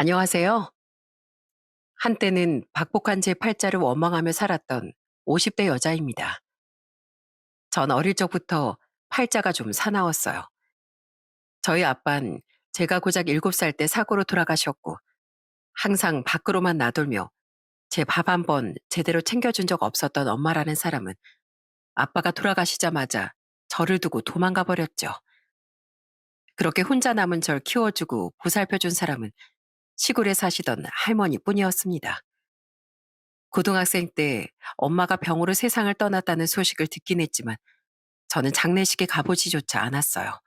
안녕하세요. 한때는 박복한 제 팔자를 원망하며 살았던 50대 여자입니다. 전 어릴 적부터 팔자가 좀 사나웠어요. 저희 아빤 제가 고작 7살 때 사고로 돌아가셨고 항상 밖으로만 나돌며 제 밥 한 번 제대로 챙겨준 적 없었던 엄마라는 사람은 아빠가 돌아가시자마자 저를 두고 도망가 버렸죠. 그렇게 혼자 남은 절 키워주고 보살펴준 사람은 시골에 사시던 할머니뿐이었습니다. 고등학생 때 엄마가 병으로 세상을 떠났다는 소식을 듣긴 했지만 저는 장례식에 가보지조차 않았어요.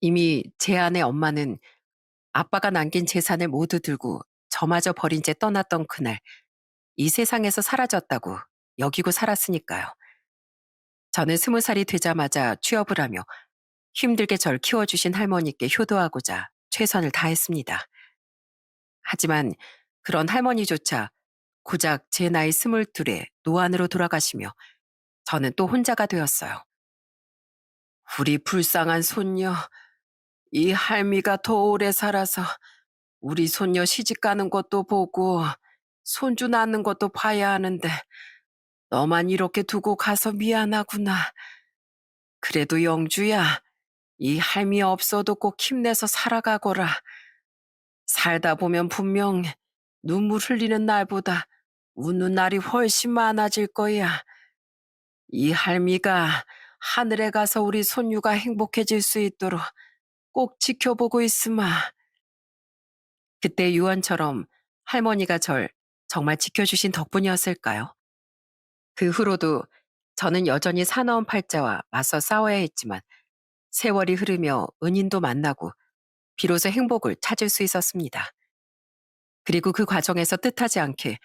이미 제 아내 엄마는 아빠가 남긴 재산을 모두 들고 저마저 버린 채 떠났던 그날 이 세상에서 사라졌다고 여기고 살았으니까요. 저는 20살이 되자마자 취업을 하며 힘들게 절 키워주신 할머니께 효도하고자 최선을 다했습니다. 하지만 그런 할머니조차 고작 제 나이 22에 노안으로 돌아가시며 저는 또 혼자가 되었어요. 우리 불쌍한 손녀, 이 할미가 더 오래 살아서 우리 손녀 시집 가는 것도 보고 손주 낳는 것도 봐야 하는데 너만 이렇게 두고 가서 미안하구나. 그래도 영주야, 이 할미 없어도 꼭 힘내서 살아가거라. 살다 보면 분명 눈물 흘리는 날보다 웃는 날이 훨씬 많아질 거야. 이 할미가 하늘에 가서 우리 손주가 행복해질 수 있도록 꼭 지켜보고 있으마. 그때 유언처럼 할머니가 절 정말 지켜주신 덕분이었을까요? 그 후로도 저는 여전히 사나운 팔자와 맞서 싸워야 했지만 세월이 흐르며 은인도 만나고 비로소 행복을 찾을 수 있었습니다. 그리고 그 과정에서 뜻하지 않게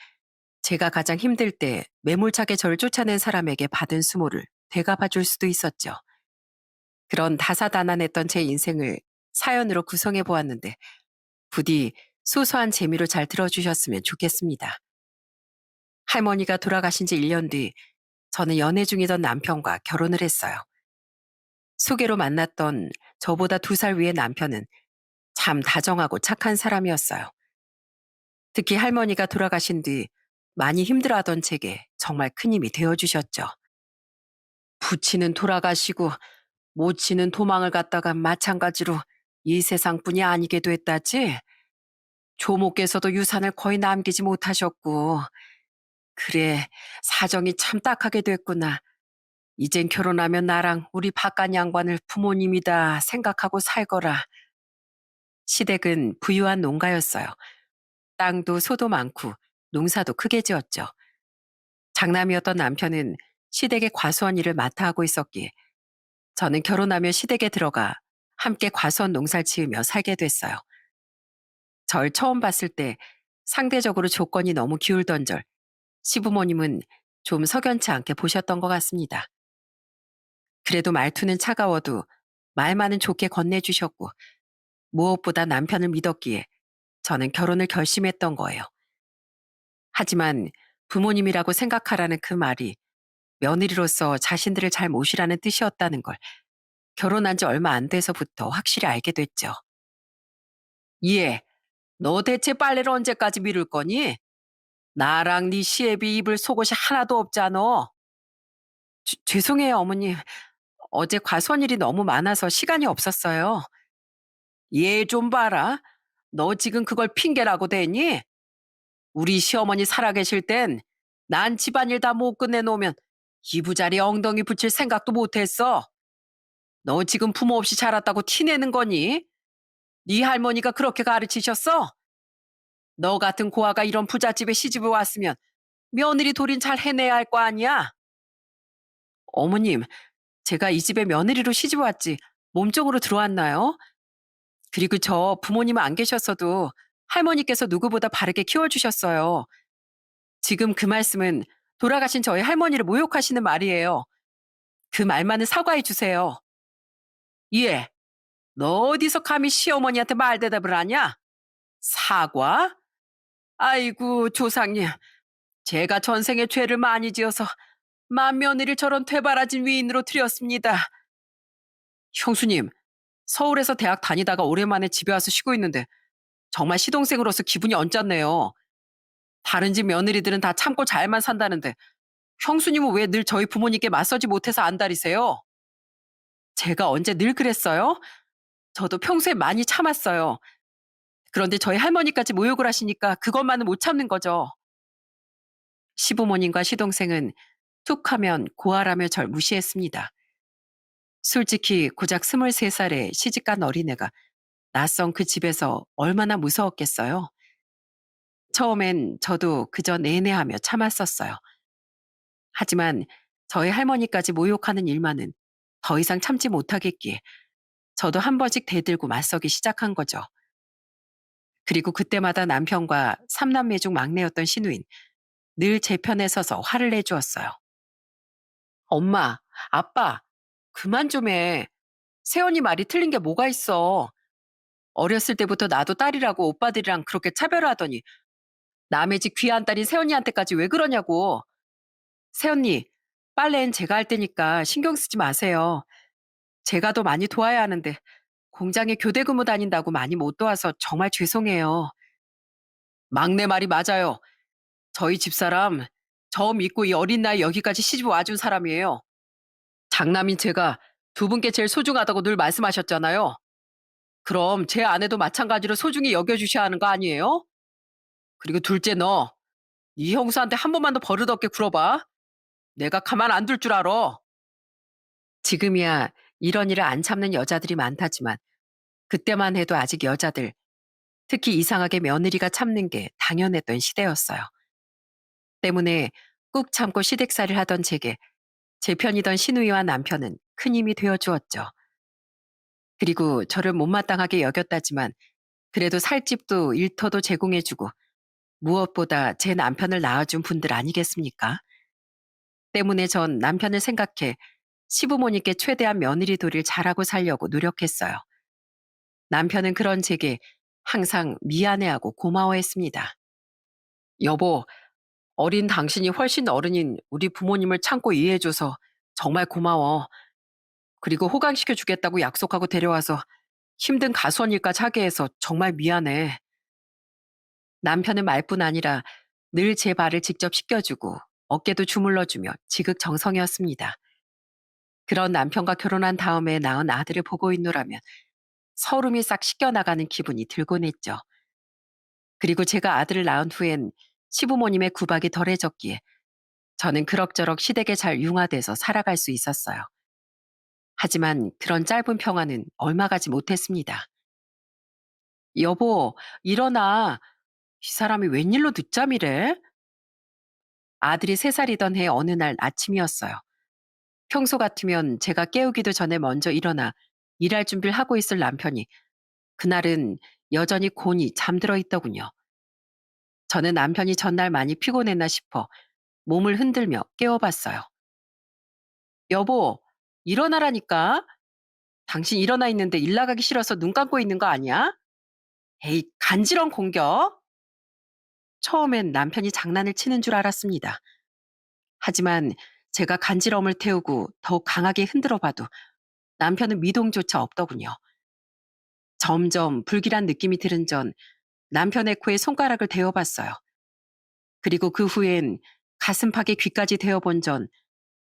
제가 가장 힘들 때 매몰차게 저를 쫓아낸 사람에게 받은 수모를 되갚아 줄 수도 있었죠. 그런 다사다난했던 제 인생을 사연으로 구성해 보았는데 부디 소소한 재미로 잘 들어주셨으면 좋겠습니다. 할머니가 돌아가신 지 1년 뒤 저는 연애 중이던 남편과 결혼을 했어요. 소개로 만났던 저보다 2살 위의 남편은 참 다정하고 착한 사람이었어요. 특히 할머니가 돌아가신 뒤 많이 힘들어하던 제게 정말 큰 힘이 되어주셨죠. 부치는 돌아가시고 모치는 도망을 갔다가 마찬가지로 이 세상뿐이 아니게 됐다지. 조모께서도 유산을 거의 남기지 못하셨고 그래 사정이 참 딱하게 됐구나. 이젠 결혼하면 나랑 우리 바깥 양반을 부모님이다 생각하고 살거라. 시댁은 부유한 농가였어요. 땅도 소도 많고 농사도 크게 지었죠. 장남이었던 남편은 시댁의 과수원 일을 맡아 하고 있었기에 저는 결혼하며 시댁에 들어가 함께 과수원 농사를 지으며 살게 됐어요. 절 처음 봤을 때 상대적으로 조건이 너무 기울던 절 시부모님은 좀 석연치 않게 보셨던 것 같습니다. 그래도 말투는 차가워도 말만은 좋게 건네주셨고 무엇보다 남편을 믿었기에 저는 결혼을 결심했던 거예요. 하지만 부모님이라고 생각하라는 그 말이 며느리로서 자신들을 잘 모시라는 뜻이었다는 걸 결혼한 지 얼마 안 돼서부터 확실히 알게 됐죠. 예, 너 대체 빨래를 언제까지 미룰 거니? 나랑 네 시애비 입을 속옷이 하나도 없잖아. 죄송해요, 어머님. 어제 과수원 일이 너무 많아서 시간이 없었어요. 얘 좀 봐라. 너 지금 그걸 핑계라고 대니? 우리 시어머니 살아계실 땐 난 집안일 다 못 끝내놓으면 이부자리 엉덩이 붙일 생각도 못했어. 너 지금 부모 없이 자랐다고 티내는 거니? 네 할머니가 그렇게 가르치셨어? 너 같은 고아가 이런 부잣집에 시집을 왔으면 며느리 돌인 잘 해내야 할 거 아니야? 어머님, 제가 이 집에 며느리로 시집 왔지 몸종으로 들어왔나요? 그리고 저 부모님은 안 계셨어도 할머니께서 누구보다 바르게 키워주셨어요. 지금 그 말씀은 돌아가신 저희 할머니를 모욕하시는 말이에요. 그 말만은 사과해 주세요. 예, 너 어디서 감히 시어머니한테 말대답을 하냐? 사과? 아이고 조상님, 제가 전생에 죄를 많이 지어서 맏며느리를 저런 되바라진 위인으로 들였습니다. 형수님, 서울에서 대학 다니다가 오랜만에 집에 와서 쉬고 있는데 정말 시동생으로서 기분이 언짢네요. 다른 집 며느리들은 다 참고 잘만 산다는데 형수님은 왜 늘 저희 부모님께 맞서지 못해서 안달이세요? 제가 언제 늘 그랬어요? 저도 평소에 많이 참았어요. 그런데 저희 할머니까지 모욕을 하시니까 그것만은 못 참는 거죠. 시부모님과 시동생은 툭 하면 고아라며 절 무시했습니다. 솔직히 고작 23살에 시집간 어린애가 낯선 그 집에서 얼마나 무서웠겠어요. 처음엔 저도 그저 내내하며 참았었어요. 하지만 저희 할머니까지 모욕하는 일만은 더 이상 참지 못하겠기에 저도 한 번씩 대들고 맞서기 시작한 거죠. 그리고 그때마다 남편과 삼남매 중 막내였던 시누인, 늘 제 편에 서서 화를 내주었어요. 엄마, 아빠, 그만 좀 해. 새언니 말이 틀린 게 뭐가 있어. 어렸을 때부터 나도 딸이라고 오빠들이랑 그렇게 차별하더니 남의 집 귀한 딸인 새언니한테까지 왜 그러냐고. 새언니, 빨래는 제가 할 테니까 신경 쓰지 마세요. 제가 더 많이 도와야 하는데 공장에 교대 근무 다닌다고 많이 못 도와서 정말 죄송해요. 막내 말이 맞아요. 저희 집사람, 저 믿고 이 어린 나이 여기까지 시집 와준 사람이에요. 장남인 제가 두 분께 제일 소중하다고 늘 말씀하셨잖아요. 그럼 제 아내도 마찬가지로 소중히 여겨주셔야 하는 거 아니에요? 그리고 둘째 너, 네 형수한테 한 번만 더 버릇없게 굴어봐. 내가 가만 안 둘 줄 알아. 지금이야 이런 일을 안 참는 여자들이 많다지만 그때만 해도 아직 여자들, 특히 이상하게 며느리가 참는 게 당연했던 시대였어요. 때문에 꾹 참고 시댁살이를 하던 제게 제 편이던 시누이와 남편은 큰 힘이 되어 주었죠. 그리고 저를 못마땅하게 여겼다지만 그래도 살 집도 일터도 제공해주고 무엇보다 제 남편을 낳아준 분들 아니겠습니까? 때문에 전 남편을 생각해 시부모님께 최대한 며느리 도리를 잘하고 살려고 노력했어요. 남편은 그런 제게 항상 미안해하고 고마워했습니다. 여보, 어린 당신이 훨씬 어른인 우리 부모님을 참고 이해해줘서 정말 고마워. 그리고 호강시켜 주겠다고 약속하고 데려와서 힘든 가수원 일까지 하게 해서 정말 미안해. 남편은 말뿐 아니라 늘 제 발을 직접 씻겨주고 어깨도 주물러주며 지극정성이었습니다. 그런 남편과 결혼한 다음에 낳은 아들을 보고 있노라면 서름이 싹 씻겨나가는 기분이 들곤 했죠. 그리고 제가 아들을 낳은 후엔 시부모님의 구박이 덜해졌기에 저는 그럭저럭 시댁에 잘 융화돼서 살아갈 수 있었어요. 하지만 그런 짧은 평화는 얼마 가지 못했습니다. 여보, 일어나. 이 사람이 웬일로 늦잠이래? 아들이 3살이던 해 어느 날 아침이었어요. 평소 같으면 제가 깨우기도 전에 먼저 일어나 일할 준비를 하고 있을 남편이 그날은 여전히 곤히 잠들어 있더군요. 저는 남편이 전날 많이 피곤했나 싶어 몸을 흔들며 깨워봤어요. 여보, 일어나라니까. 당신 일어나 있는데 일 나가기 싫어서 눈 감고 있는 거 아니야? 에이, 간지럼 공격. 처음엔 남편이 장난을 치는 줄 알았습니다. 하지만 제가 간지럼을 태우고 더욱 강하게 흔들어 봐도 남편은 미동조차 없더군요. 점점 불길한 느낌이 들은 전 남편의 코에 손가락을 대어봤어요. 그리고 그 후엔 가슴팍에 귀까지 대어본 전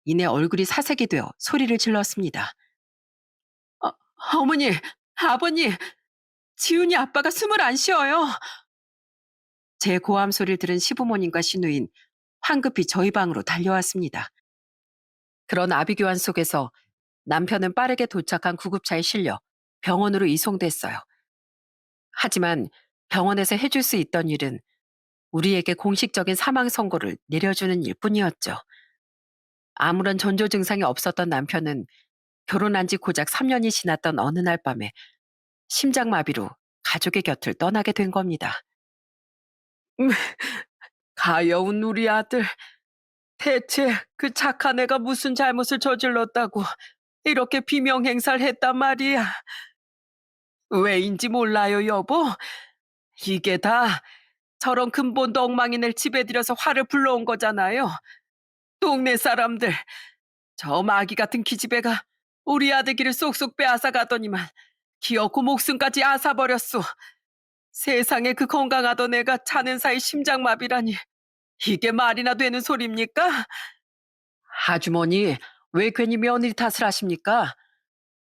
이내 얼굴이 사색이 되어 소리를 질렀습니다. 어, 어머니, 아버님, 지훈이 아빠가 숨을 안 쉬어요. 제 고함 소리를 들은 시부모님과 시누인 황급히 저희 방으로 달려왔습니다. 그런 아비규환 속에서 남편은 빠르게 도착한 구급차에 실려 병원으로 이송됐어요. 하지만 병원에서 해줄 수 있던 일은 우리에게 공식적인 사망 선고를 내려주는 일뿐이었죠. 아무런 전조 증상이 없었던 남편은 결혼한 지 고작 3년이 지났던 어느 날 밤에 심장마비로 가족의 곁을 떠나게 된 겁니다. 음, 가여운 우리 아들, 대체 그 착한 애가 무슨 잘못을 저질렀다고 이렇게 비명 행사를 했단 말이야. 왜인지 몰라요, 여보. 이게 다 저런 근본도 엉망이를 집에 들여서 화를 불러온 거잖아요. 동네 사람들, 저 마귀 같은 기집애가 우리 아들 길을 쏙쏙 빼앗아 가더니만 기어코 목숨까지 앗아버렸소. 세상에 그 건강하던 애가 자는 사이 심장마비라니. 이게 말이나 되는 소리입니까? 아주머니, 왜 괜히 며느리 탓을 하십니까?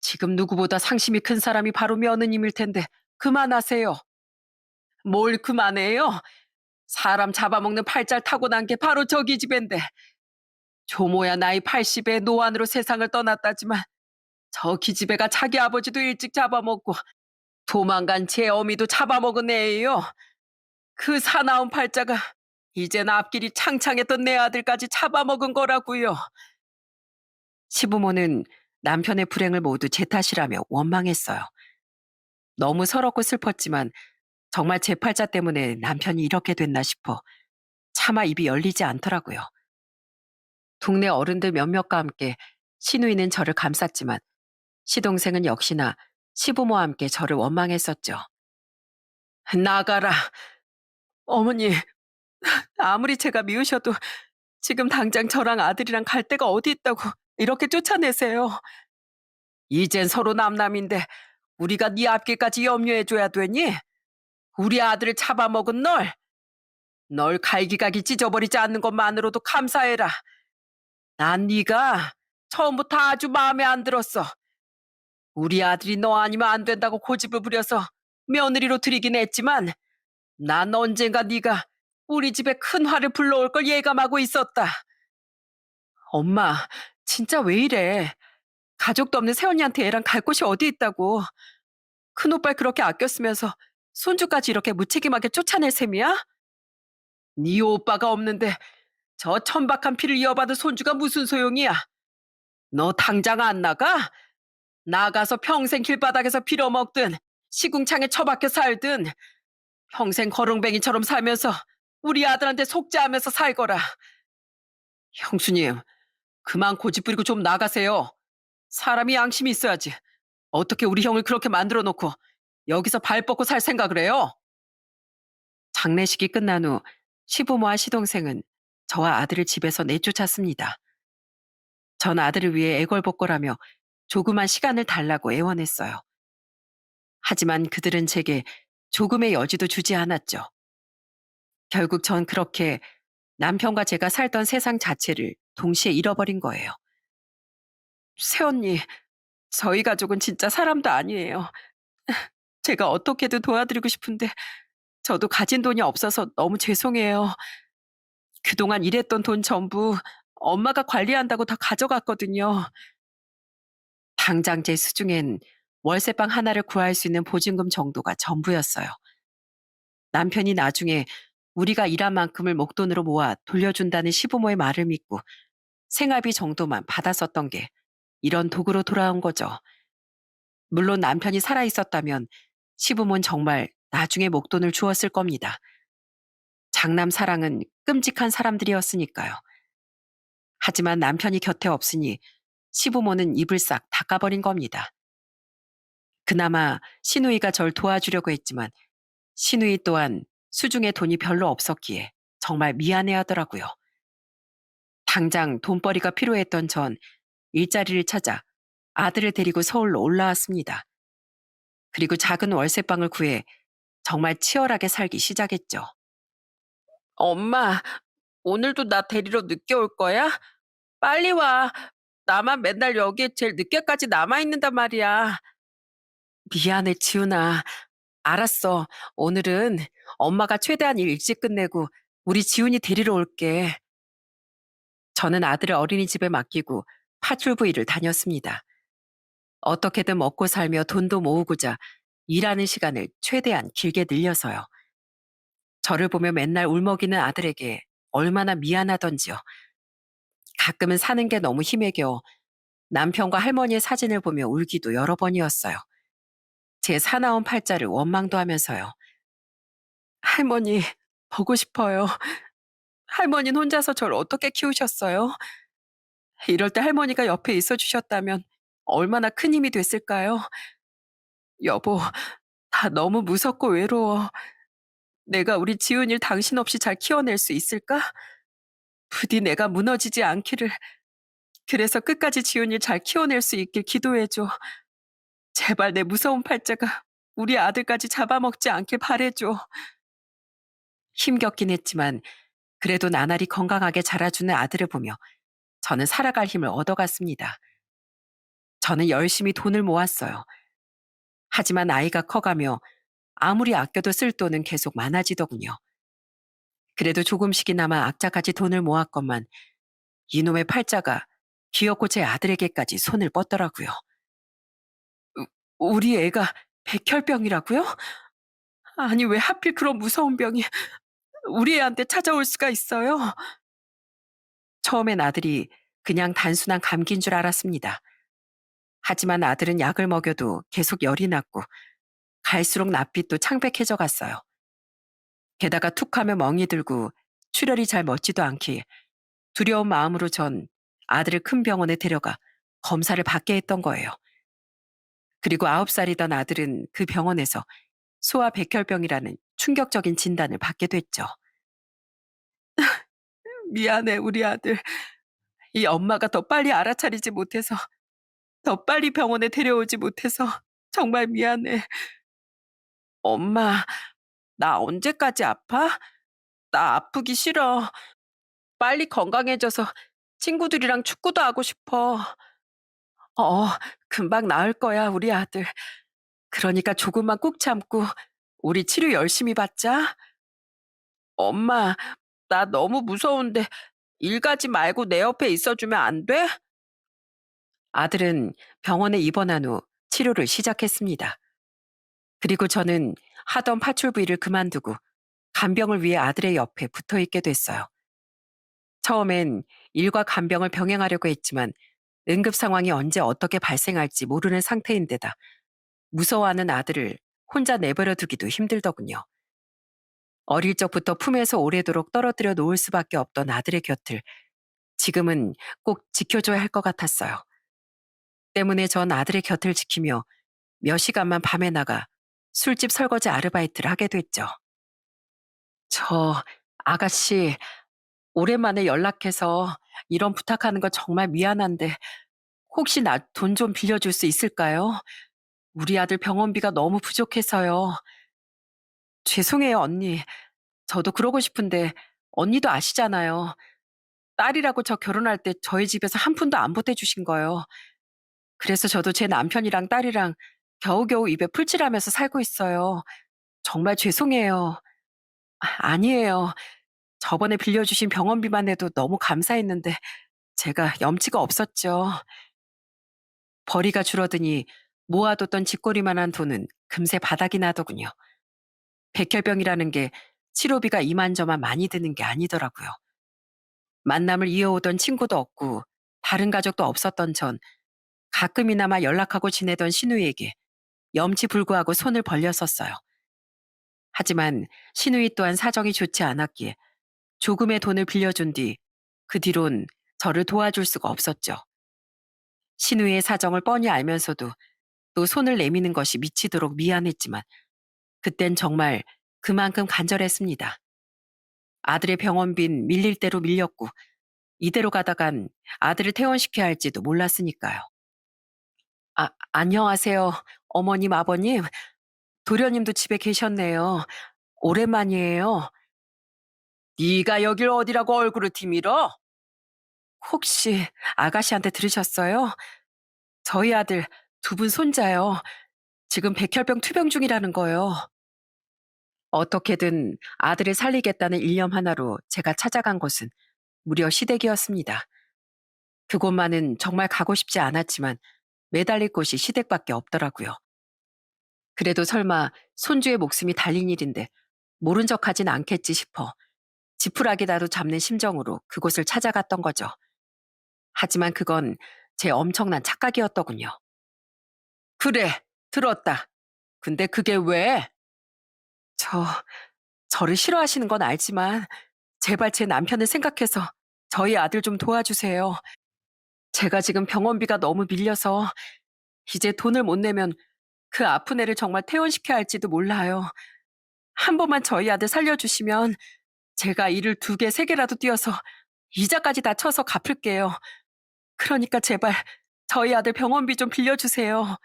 지금 누구보다 상심이 큰 사람이 바로 며느님일 텐데 그만하세요. 뭘 그만해요? 사람 잡아먹는 팔잘 타고난 게 바로 저기 집인데 조모야 나이 80에 노안으로 세상을 떠났다지만 저 기집애가 자기 아버지도 일찍 잡아먹고 도망간 제 어미도 잡아먹은 애예요. 그 사나운 팔자가 이젠 앞길이 창창했던 내 아들까지 잡아먹은 거라고요. 시부모는 남편의 불행을 모두 제 탓이라며 원망했어요. 너무 서럽고 슬펐지만 정말 제 팔자 때문에 남편이 이렇게 됐나 싶어 차마 입이 열리지 않더라고요. 동네 어른들 몇몇과 함께 시누이는 저를 감쌌지만 시동생은 역시나 시부모와 함께 저를 원망했었죠. 나가라. 어머니, 아무리 제가 미우셔도 지금 당장 저랑 아들이랑 갈 데가 어디 있다고 이렇게 쫓아내세요. 이젠 서로 남남인데 우리가 네 앞길까지 염려해줘야 되니? 우리 아들을 잡아먹은 널 갈기갈기 찢어버리지 않는 것만으로도 감사해라. 난 네가 처음부터 아주 마음에 안 들었어. 우리 아들이 너 아니면 안 된다고 고집을 부려서 며느리로 들이긴 했지만 난 언젠가 네가 우리 집에 큰 화를 불러올 걸 예감하고 있었다. 엄마, 진짜 왜 이래? 가족도 없는 새언니한테 애랑 갈 곳이 어디 있다고. 큰오빠를 그렇게 아꼈으면서 손주까지 이렇게 무책임하게 쫓아낼 셈이야? 네 오빠가 없는데 저 천박한 피를 이어받은 손주가 무슨 소용이야? 너 당장 안 나가? 나가서 평생 길바닥에서 빌어먹든 시궁창에 처박혀 살든 평생 거렁뱅이처럼 살면서 우리 아들한테 속죄하면서 살거라. 형수님, 그만 고집 부리고 좀 나가세요. 사람이 양심이 있어야지. 어떻게 우리 형을 그렇게 만들어 놓고 여기서 발 뻗고 살 생각을 해요? 장례식이 끝난 후 시부모와 시동생은 저와 아들을 집에서 내쫓았습니다. 전 아들을 위해 애걸복걸하며 조그만 시간을 달라고 애원했어요. 하지만 그들은 제게 조금의 여지도 주지 않았죠. 결국 전 그렇게 남편과 제가 살던 세상 자체를 동시에 잃어버린 거예요. 새언니, 저희 가족은 진짜 사람도 아니에요. 제가 어떻게든 도와드리고 싶은데 저도 가진 돈이 없어서 너무 죄송해요. 그동안 일했던 돈 전부 엄마가 관리한다고 다 가져갔거든요. 당장 제 수중엔 월세방 하나를 구할 수 있는 보증금 정도가 전부였어요. 남편이 나중에 우리가 일한 만큼을 목돈으로 모아 돌려준다는 시부모의 말을 믿고 생활비 정도만 받았었던 게 이런 도구로 돌아온 거죠. 물론 남편이 살아있었다면 시부모는 정말 나중에 목돈을 주었을 겁니다. 장남 사랑은 끔찍한 사람들이었으니까요. 하지만 남편이 곁에 없으니 시부모는 입을 싹 닦아버린 겁니다. 그나마 시누이가 절 도와주려고 했지만 시누이 또한 수중에 돈이 별로 없었기에 정말 미안해 하더라고요. 당장 돈벌이가 필요했던 전 일자리를 찾아 아들을 데리고 서울로 올라왔습니다. 그리고 작은 월세방을 구해 정말 치열하게 살기 시작했죠. 엄마, 오늘도 나 데리러 늦게 올 거야? 빨리 와. 나만 맨날 여기에 제일 늦게까지 남아있는단 말이야. 미안해, 지훈아. 알았어. 오늘은 엄마가 최대한 일 일찍 끝내고 우리 지훈이 데리러 올게. 저는 아들을 어린이집에 맡기고 파출부 일을 다녔습니다. 어떻게든 먹고 살며 돈도 모으고자 일하는 시간을 최대한 길게 늘려서요. 저를 보며 맨날 울먹이는 아들에게 얼마나 미안하던지요. 가끔은 사는 게 너무 힘에 겨워 남편과 할머니의 사진을 보며 울기도 여러 번이었어요. 제 사나운 팔자를 원망도 하면서요. 할머니, 보고 싶어요. 할머니는 혼자서 저를 어떻게 키우셨어요? 이럴 때 할머니가 옆에 있어 주셨다면 얼마나 큰 힘이 됐을까요? 여보, 다 너무 무섭고 외로워. 내가 우리 지훈이를 당신 없이 잘 키워낼 수 있을까? 부디 내가 무너지지 않기를. 그래서 끝까지 지훈이를 잘 키워낼 수 있길 기도해줘. 제발 내 무서운 팔자가 우리 아들까지 잡아먹지 않길 바라죠. 힘겹긴 했지만 그래도 나날이 건강하게 자라주는 아들을 보며 저는 살아갈 힘을 얻어갔습니다. 저는 열심히 돈을 모았어요. 하지만 아이가 커가며 아무리 아껴도 쓸 돈은 계속 많아지더군요. 그래도 조금씩이나마 악자까지 돈을 모았건만 이놈의 팔자가 귀엽고 제 아들에게까지 손을 뻗더라고요. 우리 애가 백혈병이라고요? 아니 왜 하필 그런 무서운 병이 우리 애한테 찾아올 수가 있어요? 처음엔 아들이 그냥 단순한 감기인 줄 알았습니다. 하지만 아들은 약을 먹여도 계속 열이 났고 갈수록 낯빛도 창백해져 갔어요. 게다가 툭하면 멍이 들고 출혈이 잘 멎지도 않기에 두려운 마음으로 전 아들을 큰 병원에 데려가 검사를 받게 했던 거예요. 그리고 9살이던 아들은 그 병원에서 소아백혈병이라는 충격적인 진단을 받게 됐죠. 미안해, 우리 아들. 이 엄마가 더 빨리 알아차리지 못해서, 더 빨리 병원에 데려오지 못해서 정말 미안해. 엄마, 나 언제까지 아파? 나 아프기 싫어. 빨리 건강해져서 친구들이랑 축구도 하고 싶어. 어, 금방 나을 거야, 우리 아들. 그러니까 조금만 꾹 참고 우리 치료 열심히 받자. 엄마, 나 너무 무서운데 일 가지 말고 내 옆에 있어주면 안 돼? 아들은 병원에 입원한 후 치료를 시작했습니다. 그리고 저는 하던 파출 부위를 그만두고 간병을 위해 아들의 옆에 붙어 있게 됐어요. 처음엔 일과 간병을 병행하려고 했지만 응급 상황이 언제 어떻게 발생할지 모르는 상태인데다 무서워하는 아들을 혼자 내버려 두기도 힘들더군요. 어릴 적부터 품에서 오래도록 떨어뜨려 놓을 수밖에 없던 아들의 곁을 지금은 꼭 지켜줘야 할 것 같았어요. 때문에 전 아들의 곁을 지키며 몇 시간만 밤에 나가 술집 설거지 아르바이트를 하게 됐죠. 저 아가씨, 오랜만에 연락해서 이런 부탁하는 거 정말 미안한데 혹시 나 돈 좀 빌려줄 수 있을까요? 우리 아들 병원비가 너무 부족해서요. 죄송해요, 언니. 저도 그러고 싶은데 언니도 아시잖아요. 딸이라고 저 결혼할 때 저희 집에서 한 푼도 안 보태주신 거예요. 그래서 저도 제 남편이랑 딸이랑 겨우겨우 입에 풀칠하면서 살고 있어요. 정말 죄송해요. 아니에요. 저번에 빌려주신 병원비만 해도 너무 감사했는데 제가 염치가 없었죠. 벌이가 줄어드니 모아뒀던 쥐꼬리만한 돈은 금세 바닥이 나더군요. 백혈병이라는 게 치료비가 이만저만 많이 드는 게 아니더라고요. 만남을 이어오던 친구도 없고 다른 가족도 없었던 전 가끔이나마 연락하고 지내던 신우이에게 염치불구하고 손을 벌렸었어요. 하지만 신우이 또한 사정이 좋지 않았기에 조금의 돈을 빌려준 뒤 그 뒤론 저를 도와줄 수가 없었죠. 신우이의 사정을 뻔히 알면서도 또 손을 내미는 것이 미치도록 미안했지만 그땐 정말 그만큼 간절했습니다. 아들의 병원빈 밀릴 대로 밀렸고 이대로 가다간 아들을 퇴원시켜야 할지도 몰랐으니까요. 안녕하세요. 어머님, 아버님. 도련님도 집에 계셨네요. 오랜만이에요. 네가 여길 어디라고 얼굴을 티밀어? 혹시 아가씨한테 들으셨어요? 저희 아들 두 분 손자요. 지금 백혈병 투병 중이라는 거요. 어떻게든 아들을 살리겠다는 일념 하나로 제가 찾아간 곳은 무려 시댁이었습니다. 그곳만은 정말 가고 싶지 않았지만 매달릴 곳이 시댁밖에 없더라고요. 그래도 설마 손주의 목숨이 달린 일인데 모른 척하진 않겠지 싶어 지푸라기라도 잡는 심정으로 그곳을 찾아갔던 거죠. 하지만 그건 제 엄청난 착각이었더군요. 그래, 들었다. 근데 그게 왜? 저, 저를 싫어하시는 건 알지만 제발 제 남편을 생각해서 저희 아들 좀 도와주세요. 제가 지금 병원비가 너무 밀려서 이제 돈을 못 내면 그 아픈 애를 정말 퇴원시켜야 할지도 몰라요. 한 번만 저희 아들 살려주시면 제가 일을 2개, 3개라도 뛰어서 이자까지 다 쳐서 갚을게요. 그러니까 제발 저희 아들 병원비 좀 빌려주세요.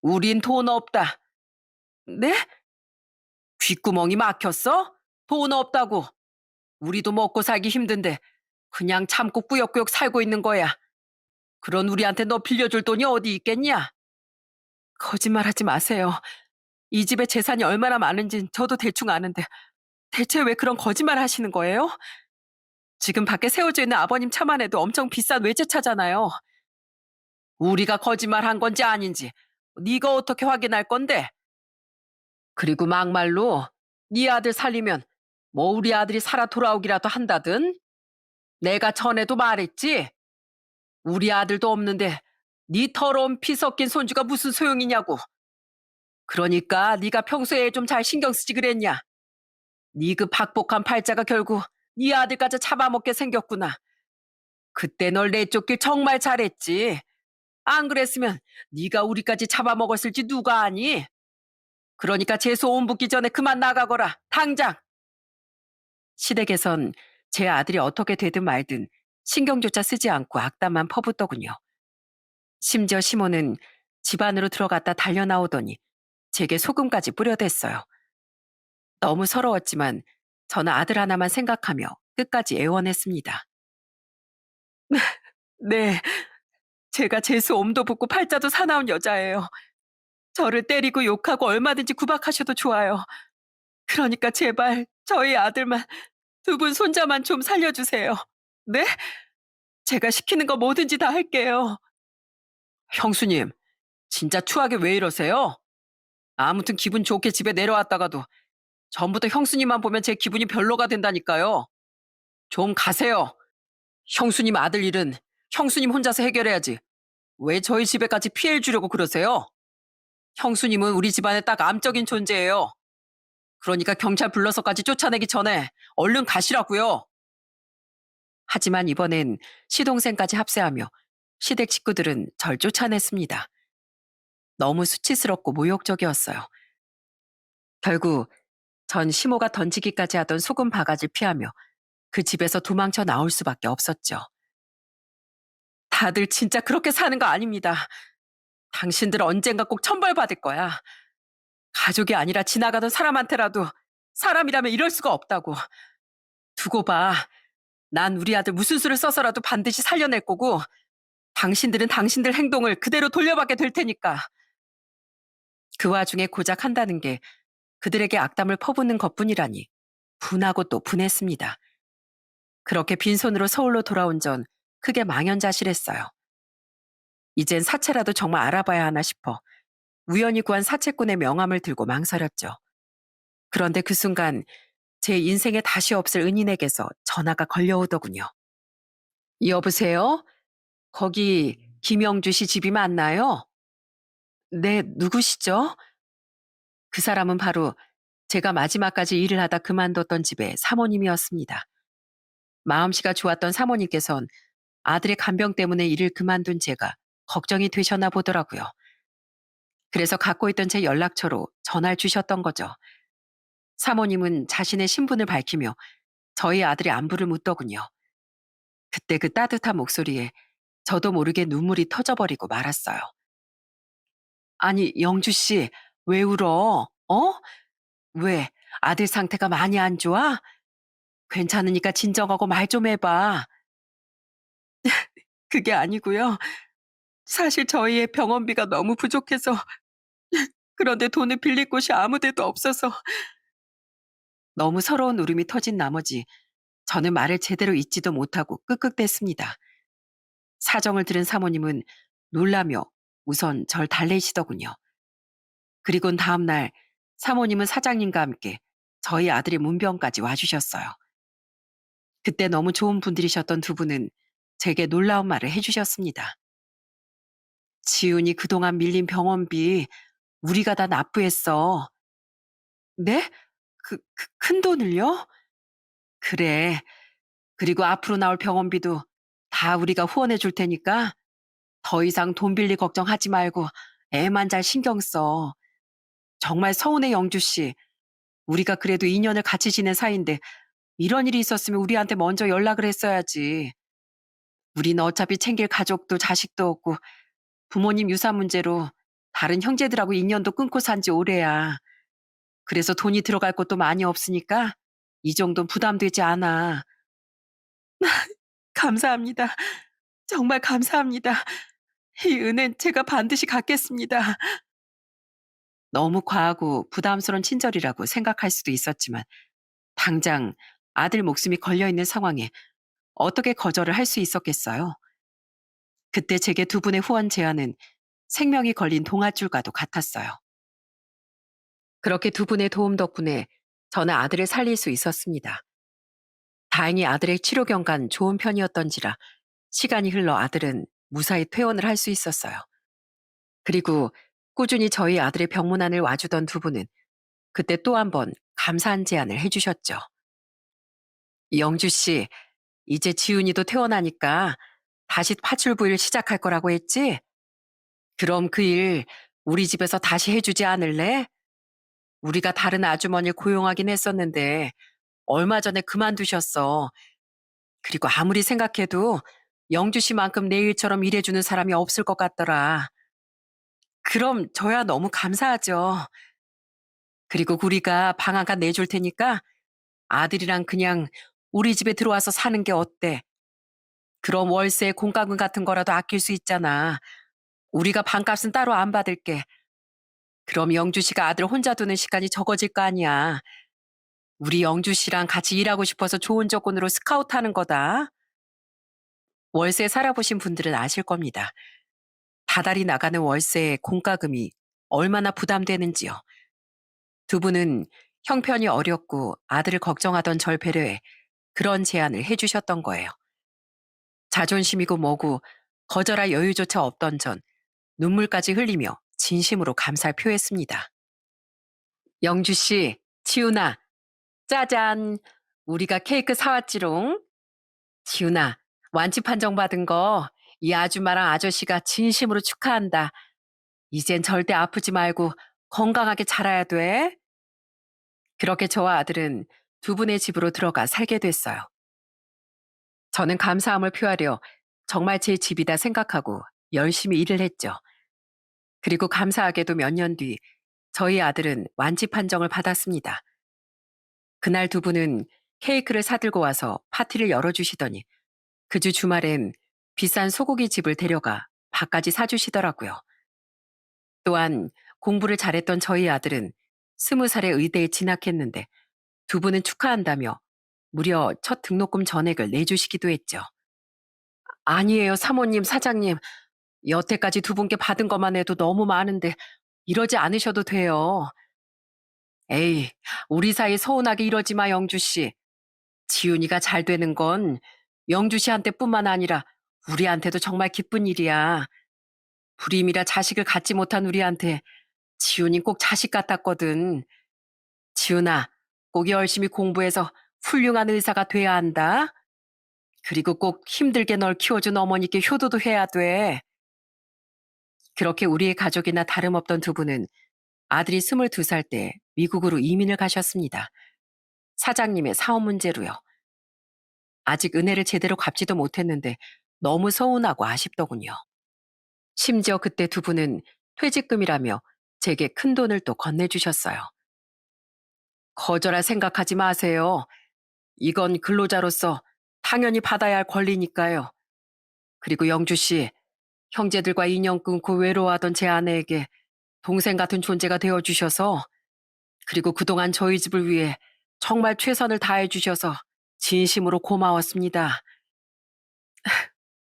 우린 돈 없다. 네? 귓구멍이 막혔어? 돈 없다고. 우리도 먹고 살기 힘든데 그냥 참고 꾸역꾸역 살고 있는 거야. 그런 우리한테 너 빌려줄 돈이 어디 있겠냐? 거짓말하지 마세요. 이 집에 재산이 얼마나 많은진 저도 대충 아는데 대체 왜 그런 거짓말 하시는 거예요? 지금 밖에 세워져 있는 아버님 차만 해도 엄청 비싼 외제차잖아요. 우리가 거짓말한 건지 아닌지 네가 어떻게 확인할 건데? 그리고 막말로 네 아들 살리면 뭐 우리 아들이 살아 돌아오기라도 한다든? 내가 전에도 말했지. 우리 아들도 없는데 네 더러운 피 섞인 손주가 무슨 소용이냐고. 그러니까 네가 평소에 좀 잘 신경 쓰지 그랬냐. 네 그 박복한 팔자가 결국 네 아들까지 잡아먹게 생겼구나. 그때 널 내쫓길 정말 잘했지. 안 그랬으면 네가 우리까지 잡아먹었을지 누가 아니? 그러니까 재수 온 붙기 전에 그만 나가거라. 당장. 시댁에선 제 아들이 어떻게 되든 말든 신경조차 쓰지 않고 악담만 퍼붓더군요. 심지어 시모는 집 안으로 들어갔다 달려나오더니 제게 소금까지 뿌려댔어요. 너무 서러웠지만 저는 아들 하나만 생각하며 끝까지 애원했습니다. 네, 제가 재수 옴도 붙고 팔자도 사나운 여자예요. 저를 때리고 욕하고 얼마든지 구박하셔도 좋아요. 그러니까 제발 저희 아들만, 두 분 손자만 좀 살려주세요. 네? 제가 시키는 거 뭐든지 다 할게요. 형수님, 진짜 추하게 왜 이러세요? 아무튼 기분 좋게 집에 내려왔다가도 전부터 형수님만 보면 제 기분이 별로가 된다니까요. 좀 가세요. 형수님 아들 일은 형수님 혼자서 해결해야지. 왜 저희 집에까지 피해를 주려고 그러세요? 형수님은 우리 집안의 딱 암적인 존재예요. 그러니까 경찰 불러서까지 쫓아내기 전에 얼른 가시라고요. 하지만 이번엔 시동생까지 합세하며 시댁 식구들은 절 쫓아냈습니다. 너무 수치스럽고 모욕적이었어요. 결국 전 시모가 던지기까지 하던 소금 바가지를 피하며 그 집에서 도망쳐 나올 수밖에 없었죠. 다들 진짜 그렇게 사는 거 아닙니다. 당신들 언젠가 꼭 천벌받을 거야. 가족이 아니라 지나가던 사람한테라도 사람이라면 이럴 수가 없다고. 두고 봐. 난 우리 아들 무슨 수를 써서라도 반드시 살려낼 거고 당신들은 당신들 행동을 그대로 돌려받게 될 테니까. 그 와중에 고작 한다는 게 그들에게 악담을 퍼붓는 것뿐이라니 분하고 또 분했습니다. 그렇게 빈손으로 서울로 돌아온 전 크게 망연자실했어요. 이젠 사채라도 정말 알아봐야 하나 싶어 우연히 구한 사채꾼의 명함을 들고 망설였죠. 그런데 그 순간 제 인생에 다시 없을 은인에게서 전화가 걸려오더군요. 여보세요? 거기 김영주 씨 집이 맞나요? 네, 누구시죠? 그 사람은 바로 제가 마지막까지 일을 하다 그만뒀던 집의 사모님이었습니다. 마음씨가 좋았던 사모님께선 아들의 간병 때문에 일을 그만둔 제가 걱정이 되셨나 보더라고요. 그래서 갖고 있던 제 연락처로 전화를 주셨던 거죠. 사모님은 자신의 신분을 밝히며 저희 아들의 안부를 묻더군요. 그때 그 따뜻한 목소리에 저도 모르게 눈물이 터져버리고 말았어요. 아니, 영주 씨, 왜 울어? 어? 왜? 아들 상태가 많이 안 좋아? 괜찮으니까 진정하고 말 좀 해봐. 그게 아니고요. 사실 저희의 병원비가 너무 부족해서 그런데 돈을 빌릴 곳이 아무 데도 없어서 너무 서러운 울음이 터진 나머지 저는 말을 제대로 잇지도 못하고 끄끄댔습니다. 사정을 들은 사모님은 놀라며 우선 절 달래시더군요. 그리곤 다음 날 사모님은 사장님과 함께 저희 아들의 문병까지 와주셨어요. 그때 너무 좋은 분들이셨던 두 분은 제게 놀라운 말을 해주셨습니다. 지훈이 그동안 밀린 병원비 우리가 다 납부했어. 네? 큰 돈을요? 그래. 그리고 앞으로 나올 병원비도 다 우리가 후원해 줄 테니까 더 이상 돈 빌릴 걱정하지 말고 애만 잘 신경 써. 정말 서운해, 영주 씨. 우리가 그래도 2년을 같이 지낸 사이인데 이런 일이 있었으면 우리한테 먼저 연락을 했어야지. 우리는 어차피 챙길 가족도 자식도 없고 부모님 유산 문제로 다른 형제들하고 인연도 끊고 산지 오래야. 그래서 돈이 들어갈 곳도 많이 없으니까 이 정도는 부담되지 않아. 감사합니다. 정말 감사합니다. 이 은혜는 제가 반드시 갚겠습니다. 너무 과하고 부담스러운 친절이라고 생각할 수도 있었지만 당장 아들 목숨이 걸려 있는 상황에 어떻게 거절을 할 수 있었겠어요? 그때 제게 두 분의 후원 제안은 생명이 걸린 동아줄과도 같았어요. 그렇게 두 분의 도움 덕분에 저는 아들을 살릴 수 있었습니다. 다행히 아들의 치료 경과는 좋은 편이었던지라 시간이 흘러 아들은 무사히 퇴원을 할 수 있었어요. 그리고 꾸준히 저희 아들의 병문안을 와주던 두 분은 그때 또 한 번 감사한 제안을 해주셨죠. 영주 씨, 이제 지훈이도 퇴원하니까 다시 파출부 일 시작할 거라고 했지? 그럼 그 일 우리 집에서 다시 해주지 않을래? 우리가 다른 아주머니를 고용하긴 했었는데 얼마 전에 그만두셨어. 그리고 아무리 생각해도 영주 씨만큼 내 일처럼 일해주는 사람이 없을 것 같더라. 그럼 저야 너무 감사하죠. 그리고 우리가 방 한 칸 내줄 테니까 아들이랑 그냥 우리 집에 들어와서 사는 게 어때? 그럼 월세 공과금 같은 거라도 아낄 수 있잖아. 우리가 방값은 따로 안 받을게. 그럼 영주 씨가 아들 혼자 두는 시간이 적어질 거 아니야. 우리 영주 씨랑 같이 일하고 싶어서 좋은 조건으로 스카우트하는 거다. 월세 살아보신 분들은 아실 겁니다. 다달이 나가는 월세의 공과금이 얼마나 부담되는지요. 두 분은 형편이 어렵고 아들을 걱정하던 절 배려해 그런 제안을 해주셨던 거예요. 자존심이고 뭐고 거절할 여유조차 없던 전 눈물까지 흘리며 진심으로 감사를 표했습니다. 영주 씨, 지훈아, 짜잔. 우리가 케이크 사왔지롱. 지훈아, 완치 판정 받은 거 이 아줌마랑 아저씨가 진심으로 축하한다. 이젠 절대 아프지 말고 건강하게 자라야 돼. 그렇게 저와 아들은 두 분의 집으로 들어가 살게 됐어요. 저는 감사함을 표하려 정말 제 집이다 생각하고 열심히 일을 했죠. 그리고 감사하게도 몇 년 뒤 저희 아들은 완치 판정을 받았습니다. 그날 두 분은 케이크를 사들고 와서 파티를 열어주시더니 그 주 주말엔 비싼 소고기 집을 데려가 밥까지 사주시더라고요. 또한 공부를 잘했던 저희 아들은 20살에 의대에 진학했는데 두 분은 축하한다며 무려 첫 등록금 전액을 내주시기도 했죠. 아니에요, 사모님, 사장님. 여태까지 두 분께 받은 것만 해도 너무 많은데 이러지 않으셔도 돼요. 에이, 우리 사이 서운하게 이러지 마, 영주 씨. 지훈이가 잘 되는 건 영주 씨한테뿐만 아니라 우리한테도 정말 기쁜 일이야. 불임이라 자식을 갖지 못한 우리한테 지훈이 꼭 자식 같았거든. 지훈아, 꼭 열심히 공부해서 훌륭한 의사가 돼야 한다. 그리고 꼭 힘들게 널 키워준 어머니께 효도도 해야 돼. 그렇게 우리의 가족이나 다름없던 두 분은 아들이 22살 때 미국으로 이민을 가셨습니다. 사장님의 사업 문제로요. 아직 은혜를 제대로 갚지도 못했는데 너무 서운하고 아쉽더군요. 심지어 그때 두 분은 퇴직금이라며 제게 큰 돈을 또 건네주셨어요. 거절할 생각하지 마세요. 이건 근로자로서 당연히 받아야 할 권리니까요. 그리고 영주 씨, 형제들과 인연 끊고 외로워하던 제 아내에게 동생 같은 존재가 되어주셔서 그리고 그동안 저희 집을 위해 정말 최선을 다해주셔서 진심으로 고마웠습니다.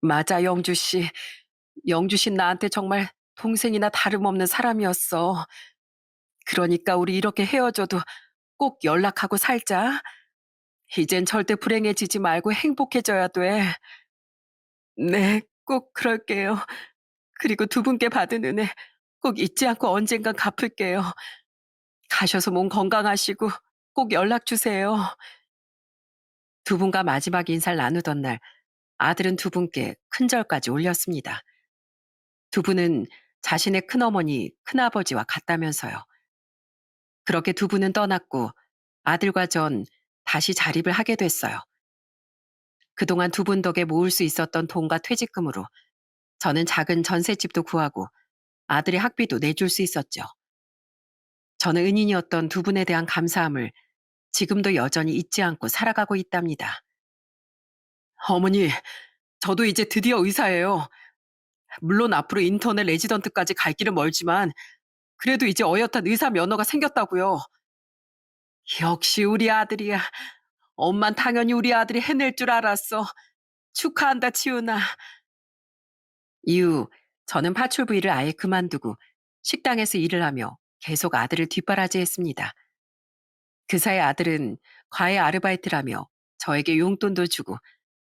맞아, 영주 씨. 영주 씨 나한테 정말 동생이나 다름없는 사람이었어. 그러니까 우리 이렇게 헤어져도 꼭 연락하고 살자. 이젠 절대 불행해지지 말고 행복해져야 돼. 네, 꼭 그럴게요. 그리고 두 분께 받은 은혜 꼭 잊지 않고 언젠간 갚을게요. 가셔서 몸 건강하시고 꼭 연락 주세요. 두 분과 마지막 인사를 나누던 날 아들은 두 분께 큰절까지 올렸습니다. 두 분은 자신의 큰어머니, 큰아버지와 같다면서요. 그렇게 두 분은 떠났고 아들과 전 다시 자립을 하게 됐어요. 그동안 두 분 덕에 모을 수 있었던 돈과 퇴직금으로 저는 작은 전셋집도 구하고 아들의 학비도 내줄 수 있었죠. 저는 은인이었던 두 분에 대한 감사함을 지금도 여전히 잊지 않고 살아가고 있답니다. 어머니, 저도 이제 드디어 의사예요. 물론 앞으로 인턴의 레지던트까지 갈 길은 멀지만 그래도 이제 어엿한 의사 면허가 생겼다고요. 역시 우리 아들이야. 엄만 당연히 우리 아들이 해낼 줄 알았어. 축하한다, 치훈아. 이후 저는 파출부 일을 아예 그만두고 식당에서 일을 하며 계속 아들을 뒷바라지했습니다. 그 사이 아들은 과외 아르바이트를 하며 저에게 용돈도 주고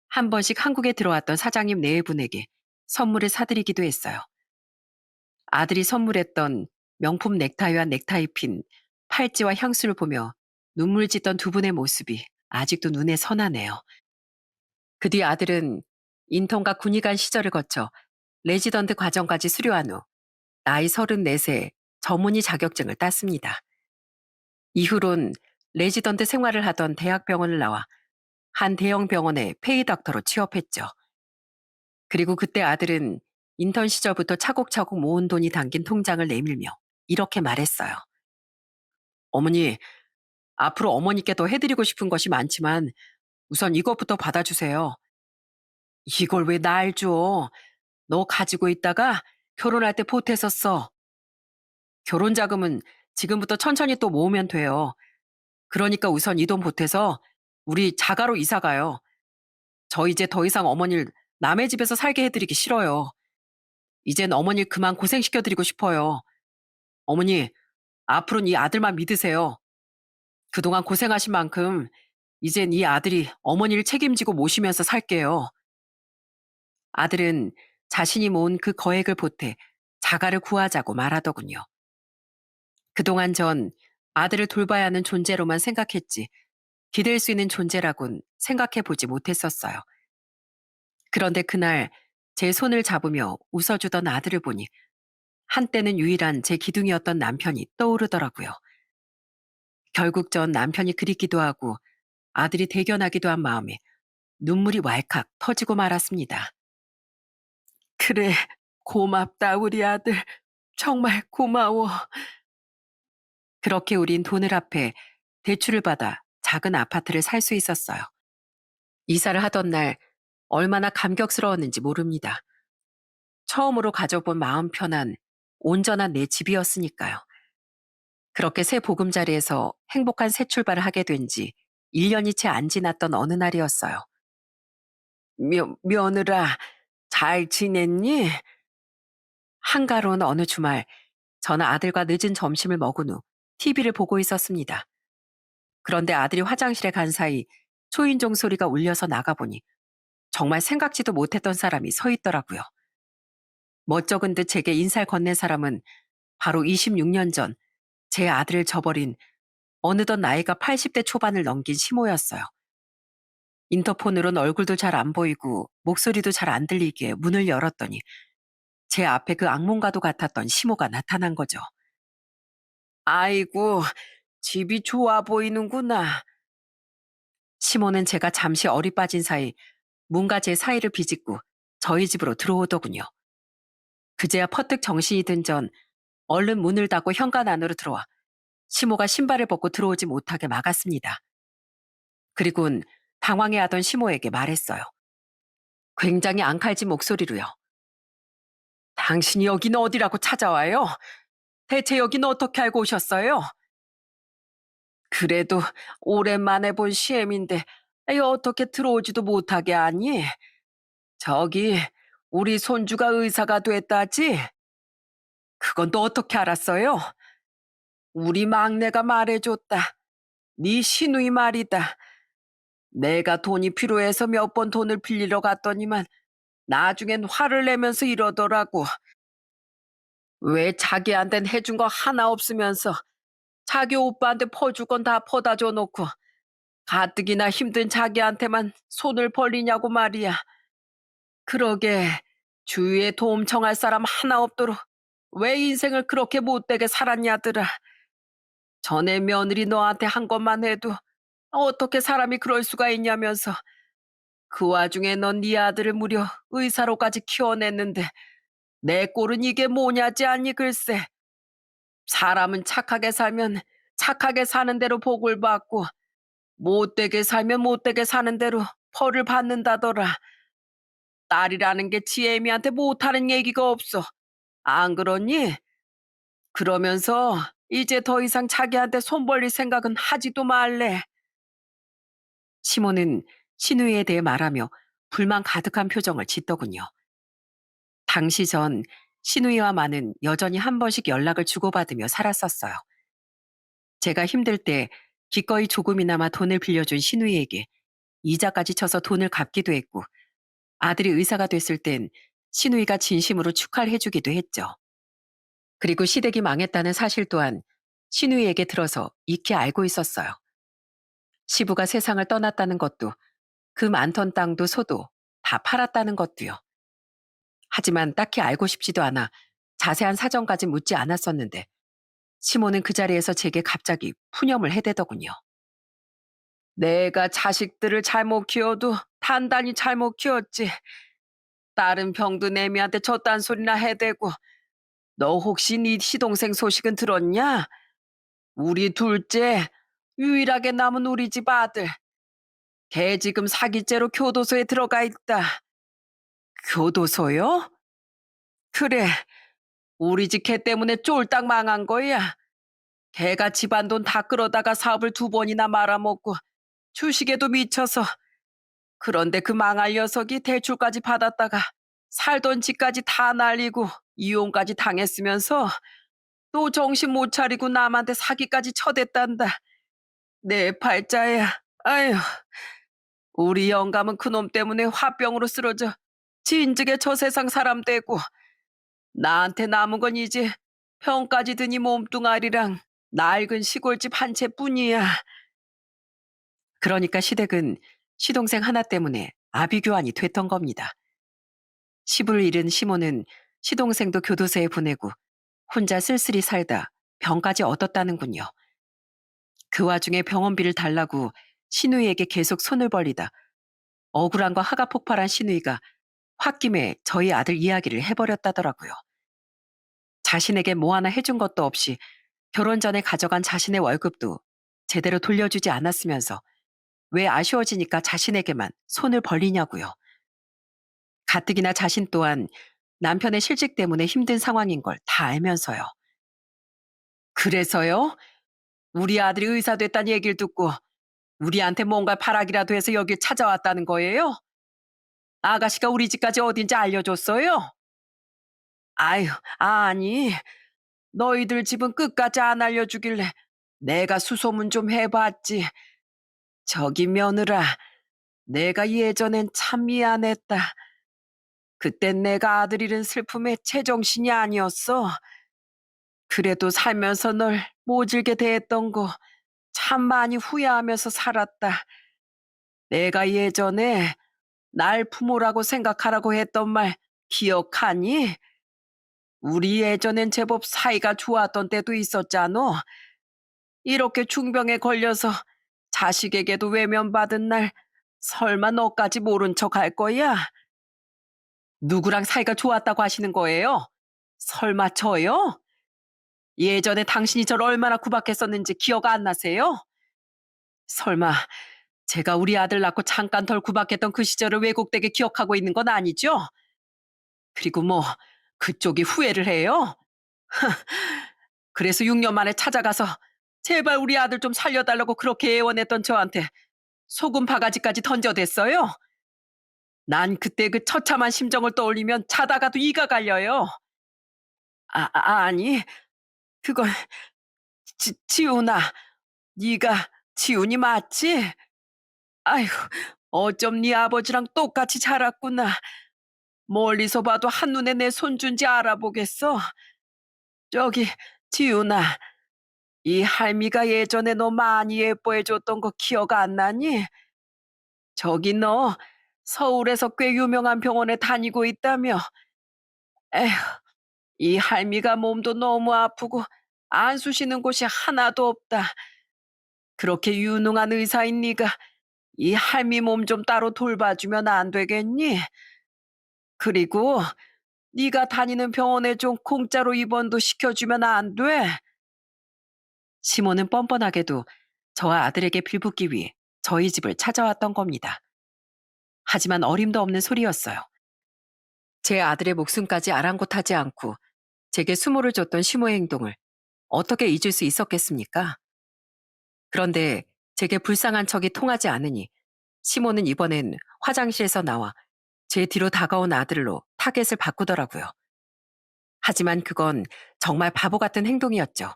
한 번씩 한국에 들어왔던 사장님 네 분에게 선물을 사드리기도 했어요. 아들이 선물했던 명품 넥타이와 넥타이 핀, 팔찌와 향수를 보며 눈물 짓던 두 분의 모습이 아직도 눈에 선하네요. 그 뒤 아들은 인턴과 군의관 시절을 거쳐 레지던트 과정까지 수료한 후 나이 34세 전문의 자격증을 땄습니다. 이후론 레지던트 생활을 하던 대학병원을 나와 한 대형 병원의 페이닥터로 취업했죠. 그리고 그때 아들은 인턴 시절부터 차곡차곡 모은 돈이 담긴 통장을 내밀며 이렇게 말했어요. 어머니, 앞으로 어머니께 더 해드리고 싶은 것이 많지만 우선 이것부터 받아주세요. 이걸 왜 날 줘? 너 가지고 있다가 결혼할 때 보태서 써. 결혼 자금은 지금부터 천천히 또 모으면 돼요. 그러니까 우선 이 돈 보태서 우리 자가로 이사 가요. 저 이제 더 이상 어머니를 남의 집에서 살게 해드리기 싫어요. 이젠 어머니를 그만 고생시켜드리고 싶어요. 어머니, 앞으로는 이 아들만 믿으세요. 그동안 고생하신 만큼 이젠 이 아들이 어머니를 책임지고 모시면서 살게요. 아들은 자신이 모은 그 거액을 보태 자가를 구하자고 말하더군요. 그동안 전 아들을 돌봐야 하는 존재로만 생각했지 기댈 수 있는 존재라곤 생각해 보지 못했었어요. 그런데 그날 제 손을 잡으며 웃어주던 아들을 보니 한때는 유일한 제 기둥이었던 남편이 떠오르더라고요. 결국 전 남편이 그립기도 하고 아들이 대견하기도 한 마음에 눈물이 왈칵 터지고 말았습니다. 그래, 고맙다, 우리 아들. 정말 고마워. 그렇게 우린 돈을 합해 대출을 받아 작은 아파트를 살 수 있었어요. 이사를 하던 날 얼마나 감격스러웠는지 모릅니다. 처음으로 가져본 마음 편한 온전한 내 집이었으니까요. 그렇게 새 보금자리에서 행복한 새 출발을 하게 된 지 1년이 채 안 지났던 어느 날이었어요. 며느라, 잘 지냈니? 한가로운 어느 주말, 저는 아들과 늦은 점심을 먹은 후 TV를 보고 있었습니다. 그런데 아들이 화장실에 간 사이 초인종 소리가 울려서 나가보니 정말 생각지도 못했던 사람이 서 있더라고요. 멋쩍은 듯 제게 인사를 건넨 사람은 바로 26년 전 제 아들을 저버린 어느덧 나이가 80대 초반을 넘긴 시모였어요. 인터폰으론 얼굴도 잘 안 보이고 목소리도 잘 안 들리기에 문을 열었더니 제 앞에 그 악몽과도 같았던 시모가 나타난 거죠. 아이고, 집이 좋아 보이는구나. 시모는 제가 잠시 어리 빠진 사이 뭔가 제 사이를 비집고 저희 집으로 들어오더군요. 그제야 퍼뜩 정신이 든 전 얼른 문을 닫고 현관 안으로 들어와 시모가 신발을 벗고 들어오지 못하게 막았습니다. 그리곤 당황해하던 시모에게 말했어요. 굉장히 앙칼진 목소리로요. 당신이 여기는 어디라고 찾아와요? 대체 여기는 어떻게 알고 오셨어요? 그래도 오랜만에 본 시엠인데 어떻게 들어오지도 못하게 하니? 저기 우리 손주가 의사가 됐다지? 그건 또 어떻게 알았어요? 우리 막내가 말해줬다. 네 시누이 말이다. 내가 돈이 필요해서 몇 번 돈을 빌리러 갔더니만 나중엔 화를 내면서 이러더라고. 왜 자기한텐 해준 거 하나 없으면서 자기 오빠한테 퍼줄 건 다 퍼다 줘놓고 가뜩이나 힘든 자기한테만 손을 벌리냐고 말이야. 그러게 주위에 도움 청할 사람 하나 없도록 왜 인생을 그렇게 못되게 살았냐더라. 전에 며느리 너한테 한 것만 해도 어떻게 사람이 그럴 수가 있냐면서 그 와중에 넌 네 아들을 무려 의사로까지 키워냈는데 내 꼴은 이게 뭐냐지 않니 글쎄. 사람은 착하게 살면 착하게 사는 대로 복을 받고 못되게 살면 못되게 사는 대로 벌을 받는다더라. 딸이라는 게 지혜미한테 못하는 얘기가 없어. 안 그러니? 그러면서 이제 더 이상 자기한테 손 벌릴 생각은 하지도 말래. 시몬은 신우이에 대해 말하며 불만 가득한 표정을 짓더군요. 당시 전 신우이와만은 여전히 한 번씩 연락을 주고받으며 살았었어요. 제가 힘들 때 기꺼이 조금이나마 돈을 빌려준 신우이에게 이자까지 쳐서 돈을 갚기도 했고, 아들이 의사가 됐을 땐 신우이가 진심으로 축하를 해주기도 했죠. 그리고 시댁이 망했다는 사실 또한 신우이에게 들어서 익히 알고 있었어요. 시부가 세상을 떠났다는 것도, 그 많던 땅도 소도 다 팔았다는 것도요. 하지만 딱히 알고 싶지도 않아 자세한 사정까지 묻지 않았었는데, 시모는 그 자리에서 제게 갑자기 푸념을 해대더군요. 내가 자식들을 잘못 키워도 단단히 잘못 키웠지. 딸은 병도 내미한테 저딴 소리나 해대고, 너 혹시 네 시동생 소식은 들었냐? 우리 둘째, 유일하게 남은 우리 집 아들. 걔 지금 사기죄로 교도소에 들어가 있다. 교도소요? 그래, 우리 집 걔 때문에 쫄딱 망한 거야. 걔가 집안 돈 다 끌어다가 사업을 두 번이나 말아먹고 주식에도 미쳐서. 그런데 그 망할 녀석이 대출까지 받았다가 살던 집까지 다 날리고 이혼까지 당했으면서 또 정신 못 차리고 남한테 사기까지 쳐댔단다. 내 팔자야. 아휴, 우리 영감은 그놈 때문에 화병으로 쓰러져 진즉에 저 세상 사람 되고, 나한테 남은 건 이제 병까지 드니 몸뚱아리랑 낡은 시골집 한 채뿐이야. 그러니까 시댁은 시동생 하나 때문에 아비규환이 됐던 겁니다. 시부를 잃은 시모는 시동생도 교도소에 보내고 혼자 쓸쓸히 살다 병까지 얻었다는군요. 그 와중에 병원비를 달라고 신우이에게 계속 손을 벌리다 억울함과 화가 폭발한 신우이가 홧김에 저희 아들 이야기를 해버렸다더라고요. 자신에게 뭐 하나 해준 것도 없이 결혼 전에 가져간 자신의 월급도 제대로 돌려주지 않았으면서 왜 아쉬워지니까 자신에게만 손을 벌리냐고요. 가뜩이나 자신 또한 남편의 실직 때문에 힘든 상황인 걸 다 알면서요. 그래서요? 우리 아들이 의사 됐다는 얘기를 듣고 우리한테 뭔가 바라기라도 해서 여길 찾아왔다는 거예요? 아가씨가 우리 집까지 어딘지 알려줬어요? 아유, 아니, 너희들 집은 끝까지 안 알려주길래 내가 수소문 좀 해봤지. 저기 며느라, 내가 예전엔 참 미안했다. 그땐 내가 아들 잃은 슬픔에 제정신이 아니었어. 그래도 살면서 널 모질게 대했던 거 참 많이 후회하면서 살았다. 내가 예전에 날 부모라고 생각하라고 했던 말 기억하니? 우리 예전엔 제법 사이가 좋았던 때도 있었잖아. 이렇게 중병에 걸려서 자식에게도 외면받은 날 설마 너까지 모른 척 할 거야? 누구랑 사이가 좋았다고 하시는 거예요? 설마 저요? 예전에 당신이 저를 얼마나 구박했었는지 기억 안 나세요? 설마 제가 우리 아들 낳고 잠깐 덜 구박했던 그 시절을 왜곡되게 기억하고 있는 건 아니죠? 그리고 뭐 그쪽이 후회를 해요? 그래서 6년 만에 찾아가서 제발 우리 아들 좀 살려달라고 그렇게 애원했던 저한테 소금 바가지까지 던져댔어요? 난 그때 그 처참한 심정을 떠올리면 자다가도 이가 갈려요. 아니, 그건 지훈아, 네가 지훈이 맞지? 아휴, 어쩜 네 아버지랑 똑같이 자랐구나. 멀리서 봐도 한눈에 내 손주인지 알아보겠어. 저기, 지훈아, 이 할미가 예전에 너 많이 예뻐해줬던 거 기억 안 나니? 저기 너 서울에서 꽤 유명한 병원에 다니고 있다며. 에휴, 이 할미가 몸도 너무 아프고 안 쑤시는 곳이 하나도 없다. 그렇게 유능한 의사인 네가 이 할미 몸 좀 따로 돌봐주면 안 되겠니? 그리고 네가 다니는 병원에 좀 공짜로 입원도 시켜주면 안 돼? 시모는 뻔뻔하게도 저와 아들에게 빌붙기 위해 저희 집을 찾아왔던 겁니다. 하지만 어림도 없는 소리였어요. 제 아들의 목숨까지 아랑곳하지 않고 제게 수모를 줬던 시모의 행동을 어떻게 잊을 수 있었겠습니까? 그런데 제게 불쌍한 척이 통하지 않으니 시모는 이번엔 화장실에서 나와 제 뒤로 다가온 아들로 타겟을 바꾸더라고요. 하지만 그건 정말 바보 같은 행동이었죠.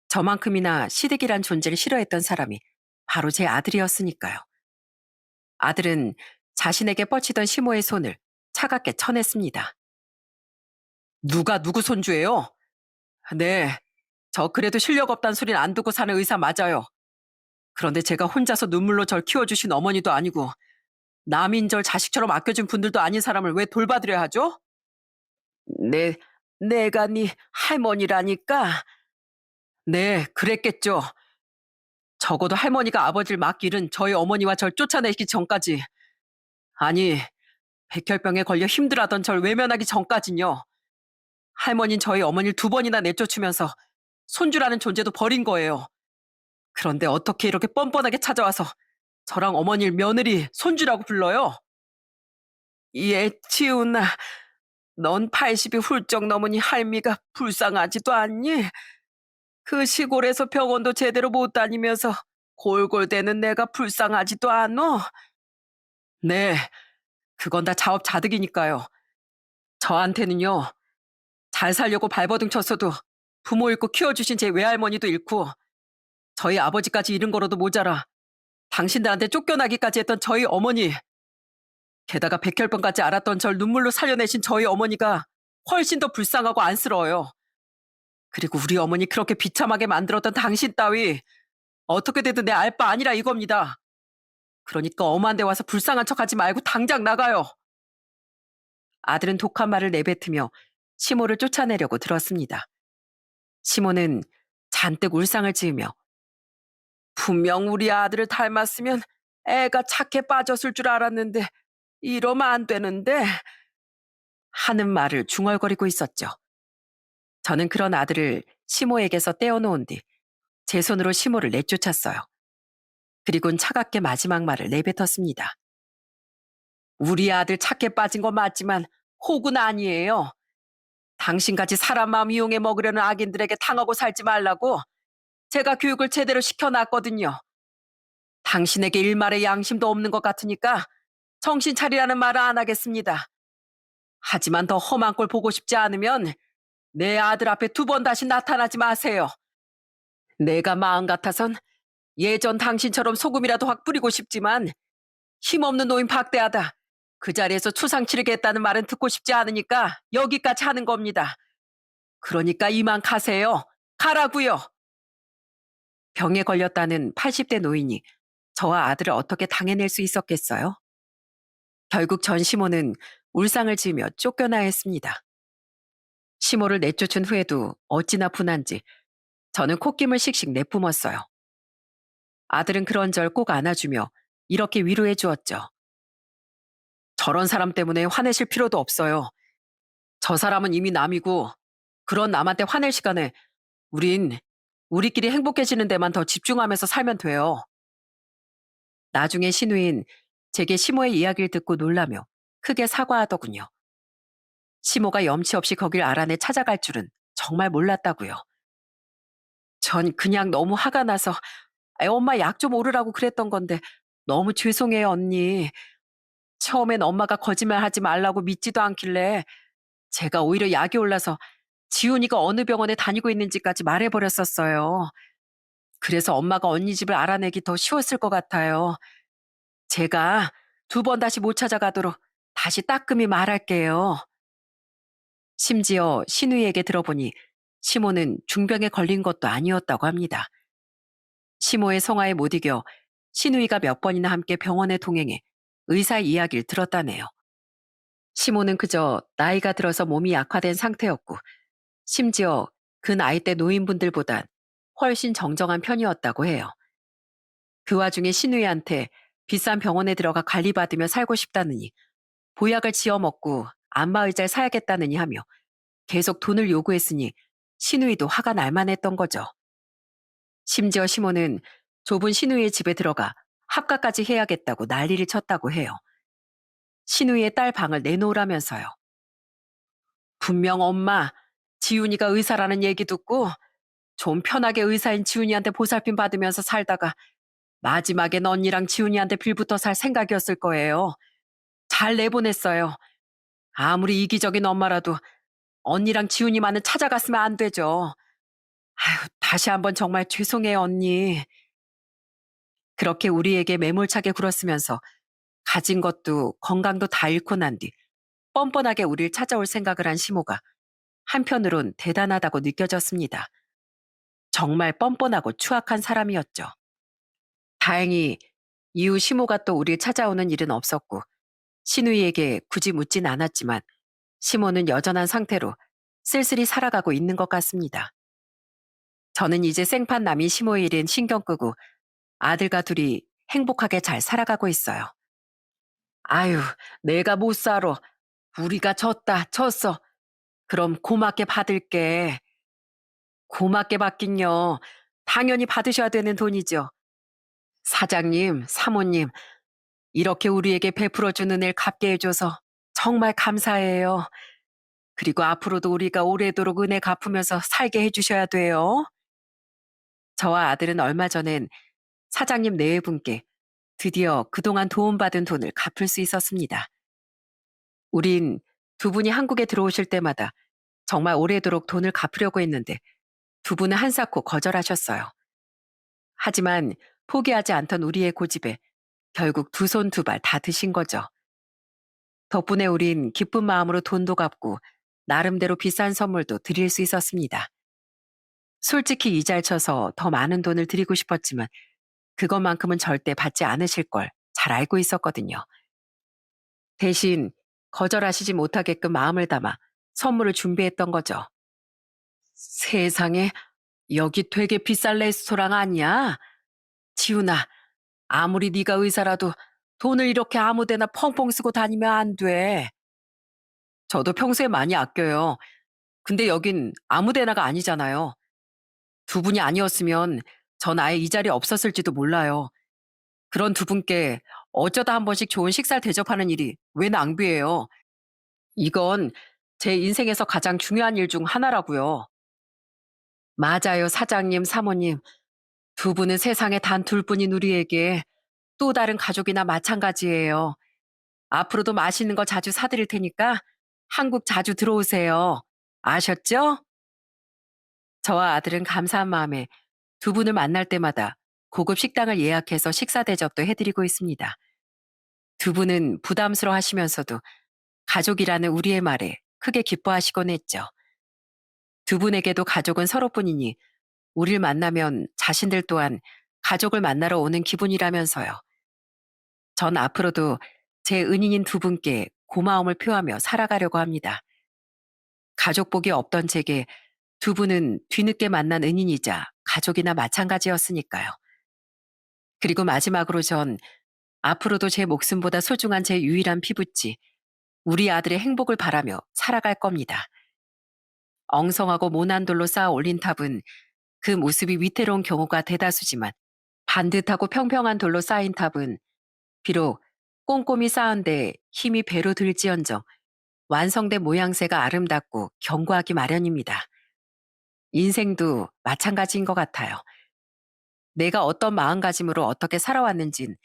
저만큼이나 시댁이란 존재를 싫어했던 사람이 바로 제 아들이었으니까요. 아들은 자신에게 뻗치던 시모의 손을 차갑게 쳐냈습니다. 누가 누구 손주예요? 네, 저 그래도 실력 없단 소린 안 듣고 사는 의사 맞아요. 그런데 제가 혼자서 눈물로 절 키워주신 어머니도 아니고 남인 절 자식처럼 아껴준 분들도 아닌 사람을 왜 돌봐드려야 하죠? 네, 내가 네 할머니라니까. 네, 그랬겠죠. 적어도 할머니가 아버지를 맡기는 저희 어머니와 절 쫓아내기 전까지, 아니, 백혈병에 걸려 힘들어하던 절 외면하기 전까진요. 할머니는 저희 어머니를 두 번이나 내쫓으면서 손주라는 존재도 버린 거예요. 그런데 어떻게 이렇게 뻔뻔하게 찾아와서 저랑 어머니를 며느리, 손주라고 불러요? 예, 치우나, 넌 80이 훌쩍 넘으니 할미가 불쌍하지도 않니? 그 시골에서 병원도 제대로 못 다니면서 골골대는 내가 불쌍하지도 않어? 네, 그건 다 자업자득이니까요. 저한테는요, 잘 살려고 발버둥 쳤어도 부모 잃고 키워주신 제 외할머니도 잃고 저희 아버지까지 잃은 거로도 모자라 당신들한테 쫓겨나기까지 했던 저희 어머니, 게다가 백혈병까지 앓았던 절 눈물로 살려내신 저희 어머니가 훨씬 더 불쌍하고 안쓰러워요. 그리고 우리 어머니 그렇게 비참하게 만들었던 당신 따위 어떻게 되든 내 알 바 아니라 이겁니다. 그러니까 엄한 데 와서 불쌍한 척하지 말고 당장 나가요. 아들은 독한 말을 내뱉으며 시모를 쫓아내려고 들었습니다. 시모는 잔뜩 울상을 지으며 분명 우리 아들을 닮았으면 애가 착해 빠졌을 줄 알았는데 이러면 안 되는데 하는 말을 중얼거리고 있었죠. 저는 그런 아들을 시모에게서 떼어놓은 뒤 제 손으로 시모를 내쫓았어요. 그리곤 차갑게 마지막 말을 내뱉었습니다. 우리 아들 착해 빠진 건 맞지만 혹은 아니에요. 당신같이 사람 마음 이용해 먹으려는 악인들에게 당하고 살지 말라고 제가 교육을 제대로 시켜놨거든요. 당신에게 일말의 양심도 없는 것 같으니까 정신 차리라는 말은 안 하겠습니다. 하지만 더 험한 꼴 보고 싶지 않으면 내 아들 앞에 두 번 다시 나타나지 마세요. 내가 마음 같아선 예전 당신처럼 소금이라도 확 뿌리고 싶지만 힘없는 노인 박대하다 그 자리에서 추상 치르겠다는 말은 듣고 싶지 않으니까 여기까지 하는 겁니다. 그러니까 이만 가세요. 가라고요. 병에 걸렸다는 80대 노인이 저와 아들을 어떻게 당해낼 수 있었겠어요? 결국 전 시모는 울상을 지으며 쫓겨나야 했습니다. 시모를 내쫓은 후에도 어찌나 분한지 저는 콧김을 씩씩 내뿜었어요. 아들은 그런절 꼭 안아주며 이렇게 위로해 주었죠. 저런 사람 때문에 화내실 필요도 없어요. 저 사람은 이미 남이고 그런 남한테 화낼 시간에 우린 우리끼리 행복해지는 데만 더 집중하면서 살면 돼요. 나중에 신우인 제게 시모의 이야기를 듣고 놀라며 크게 사과하더군요. 시모가 염치 없이 거길 알아내 찾아갈 줄은 정말 몰랐다고요. 전 그냥 너무 화가 나서 엄마 약 좀 오르라고 그랬던 건데 너무 죄송해요 언니. 처음엔 엄마가 거짓말하지 말라고 믿지도 않길래 제가 오히려 약이 올라서 지훈이가 어느 병원에 다니고 있는지까지 말해버렸었어요. 그래서 엄마가 언니 집을 알아내기 더 쉬웠을 것 같아요. 제가 두 번 다시 못 찾아가도록 다시 따끔히 말할게요. 심지어 신우이에게 들어보니 시모는 중병에 걸린 것도 아니었다고 합니다. 시모의 성화에 못 이겨 신우이가 몇 번이나 함께 병원에 동행해 의사의 이야기를 들었다네요. 시모는 그저 나이가 들어서 몸이 약화된 상태였고 심지어 그 나이 때 노인분들보단 훨씬 정정한 편이었다고 해요. 그 와중에 신우이한테 비싼 병원에 들어가 관리받으며 살고 싶다느니 보약을 지어 먹고 안마의자를 사야겠다느니 하며 계속 돈을 요구했으니 신우이도 화가 날 만했던 거죠. 심지어 시모는 좁은 신우이의 집에 들어가 합가까지 해야겠다고 난리를 쳤다고 해요. 신우이의 딸 방을 내놓으라면서요. 분명 엄마, 지훈이가 의사라는 얘기 듣고 좀 편하게 의사인 지훈이한테 보살핌 받으면서 살다가 마지막엔 언니랑 지훈이한테 빌붙어 살 생각이었을 거예요. 잘 내보냈어요. 아무리 이기적인 엄마라도 언니랑 지훈이만은 찾아갔으면 안 되죠. 아휴, 다시 한번 정말 죄송해요, 언니. 그렇게 우리에게 매몰차게 굴었으면서 가진 것도 건강도 다 잃고 난 뒤 뻔뻔하게 우릴 찾아올 생각을 한 시모가 한편으론 대단하다고 느껴졌습니다. 정말 뻔뻔하고 추악한 사람이었죠. 다행히 이후 시모가 또 우릴 찾아오는 일은 없었고 신우이에게 굳이 묻진 않았지만 시모는 여전한 상태로 쓸쓸히 살아가고 있는 것 같습니다. 저는 이제 생판남인 시모의 일엔 신경 끄고 아들과 둘이 행복하게 잘 살아가고 있어요. 아유, 내가 못 살아. 우리가 졌다, 졌어. 그럼 고맙게 받을게. 고맙게 받긴요. 당연히 받으셔야 되는 돈이죠. 사장님, 사모님, 이렇게 우리에게 베풀어주는 일 갚게 해줘서 정말 감사해요. 그리고 앞으로도 우리가 오래도록 은혜 갚으면서 살게 해주셔야 돼요. 저와 아들은 얼마 전엔 사장님 네 분께 드디어 그동안 도움받은 돈을 갚을 수 있었습니다. 우린 두 분이 한국에 들어오실 때마다 정말 오래도록 돈을 갚으려고 했는데 두 분은 한사코 거절하셨어요. 하지만 포기하지 않던 우리의 고집에 결국 두 손 두 발 다 드신 거죠. 덕분에 우린 기쁜 마음으로 돈도 갚고 나름대로 비싼 선물도 드릴 수 있었습니다. 솔직히 이자를 쳐서 더 많은 돈을 드리고 싶었지만 그것만큼은 절대 받지 않으실 걸 잘 알고 있었거든요. 대신 거절하시지 못하게끔 마음을 담아 선물을 준비했던 거죠. 세상에, 여기 되게 비싼 레스토랑 아니야? 지훈아, 아무리 네가 의사라도 돈을 이렇게 아무 데나 펑펑 쓰고 다니면 안 돼. 저도 평소에 많이 아껴요. 근데 여긴 아무 데나가 아니잖아요. 두 분이 아니었으면 전 아예 이 자리에 없었을지도 몰라요. 그런 두 분께 어쩌다 한 번씩 좋은 식사를 대접하는 일이 왜 낭비예요? 이건 제 인생에서 가장 중요한 일 중 하나라고요. 맞아요, 사장님, 사모님. 두 분은 세상에 단 둘뿐인 우리에게 또 다른 가족이나 마찬가지예요. 앞으로도 맛있는 거 자주 사드릴 테니까 한국 자주 들어오세요. 아셨죠? 저와 아들은 감사한 마음에 두 분을 만날 때마다 고급 식당을 예약해서 식사 대접도 해드리고 있습니다. 두 분은 부담스러워 하시면서도 가족이라는 우리의 말에 크게 기뻐하시곤 했죠. 두 분에게도 가족은 서로뿐이니 우릴 만나면 자신들 또한 가족을 만나러 오는 기분이라면서요. 전 앞으로도 제 은인인 두 분께 고마움을 표하며 살아가려고 합니다. 가족복이 없던 제게 두 분은 뒤늦게 만난 은인이자 가족이나 마찬가지였으니까요. 그리고 마지막으로 전 앞으로도 제 목숨보다 소중한 제 유일한 피부치, 우리 아들의 행복을 바라며 살아갈 겁니다. 엉성하고 모난 돌로 쌓아 올린 탑은 그 모습이 위태로운 경우가 대다수지만 반듯하고 평평한 돌로 쌓인 탑은 비록 꼼꼼히 쌓은데 힘이 배로 들지언정 완성된 모양새가 아름답고 견고하기 마련입니다. 인생도 마찬가지인 것 같아요. 내가 어떤 마음가짐으로 어떻게 살아왔는진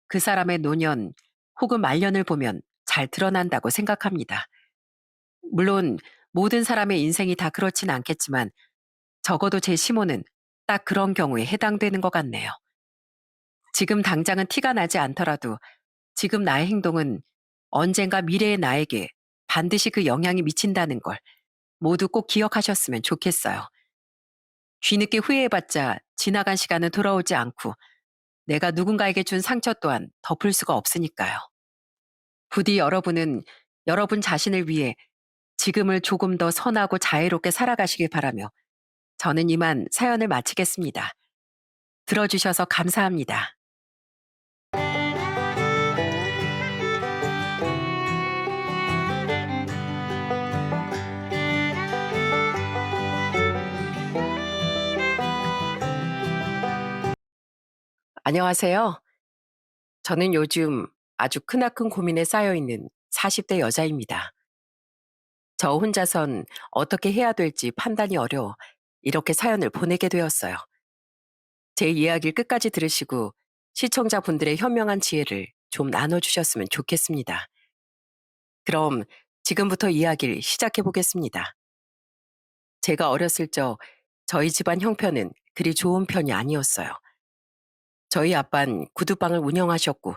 그 사람의 노년 혹은 말년을 보면 잘 드러난다고 생각합니다. 물론 모든 사람의 인생이 다 그렇진 않겠지만 적어도 제 시모는 딱 그런 경우에 해당되는 것 같네요. 지금 당장은 티가 나지 않더라도 지금 나의 행동은 언젠가 미래의 나에게 반드시 그 영향이 미친다는 걸 모두 꼭 기억하셨으면 좋겠어요. 뒤늦게 후회해봤자 지나간 시간은 돌아오지 않고 내가 누군가에게 준 상처 또한 덮을 수가 없으니까요. 부디 여러분은 여러분 자신을 위해 지금을 조금 더 선하고 자애롭게 살아가시길 바라며 저는 이만 사연을 마치겠습니다. 들어주셔서 감사합니다. 안녕하세요. 저는 요즘 아주 크나큰 고민에 쌓여 있는 40대 여자입니다. 저 혼자선 어떻게 해야 될지 판단이 어려워 이렇게 사연을 보내게 되었어요. 제 이야기를 끝까지 들으시고 시청자분들의 현명한 지혜를 좀 나눠주셨으면 좋겠습니다. 그럼 지금부터 이야기를 시작해 보겠습니다. 제가 어렸을 적 저희 집안 형편은 그리 좋은 편이 아니었어요. 저희 아빤 구두방을 운영하셨고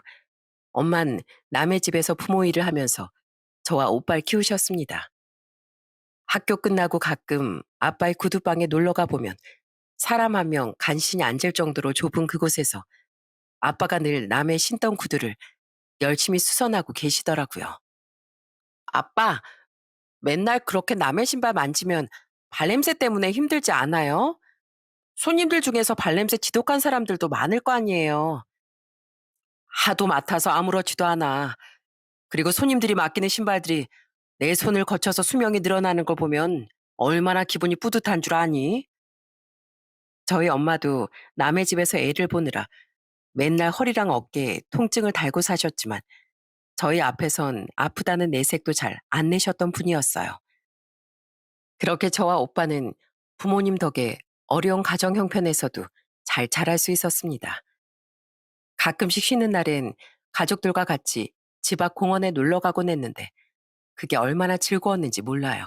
엄만 남의 집에서 부모 일을 하면서 저와 오빠를 키우셨습니다. 학교 끝나고 가끔 아빠의 구두방에 놀러 가보면 사람 한 명 간신히 앉을 정도로 좁은 그곳에서 아빠가 늘 남의 신던 구두를 열심히 수선하고 계시더라고요. 아빠, 맨날 그렇게 남의 신발 만지면 발냄새 때문에 힘들지 않아요? 손님들 중에서 발냄새 지독한 사람들도 많을 거 아니에요. 하도 맡아서 아무렇지도 않아. 그리고 손님들이 맡기는 신발들이 내 손을 거쳐서 수명이 늘어나는 걸 보면 얼마나 기분이 뿌듯한 줄 아니? 저희 엄마도 남의 집에서 애를 보느라 맨날 허리랑 어깨에 통증을 달고 사셨지만 저희 앞에선 아프다는 내색도 잘 안 내셨던 분이었어요. 그렇게 저와 오빠는 부모님 덕에 어려운 가정 형편에서도 잘 자랄 수 있었습니다. 가끔씩 쉬는 날엔 가족들과 같이 집 앞 공원에 놀러 가곤 했는데 그게 얼마나 즐거웠는지 몰라요.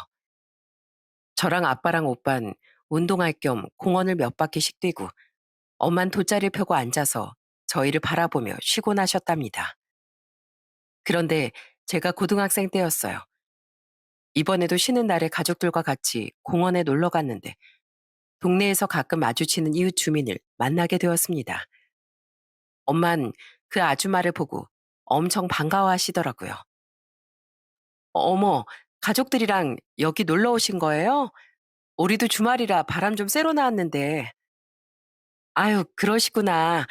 저랑 아빠랑 오빤 운동할 겸 공원을 몇 바퀴씩 뛰고 엄만 돗자리를 펴고 앉아서 저희를 바라보며 쉬곤 하셨답니다. 그런데 제가 고등학생 때였어요. 이번에도 쉬는 날에 가족들과 같이 공원에 놀러 갔는데 동네에서 가끔 마주치는 이웃 주민을 만나게 되었습니다. 엄만 그 아줌마를 보고 엄청 반가워하시더라고요. 어머, 가족들이랑 여기 놀러 오신 거예요? 우리도 주말이라 바람 좀 쐬러 나왔는데. 아유, 그러시구나.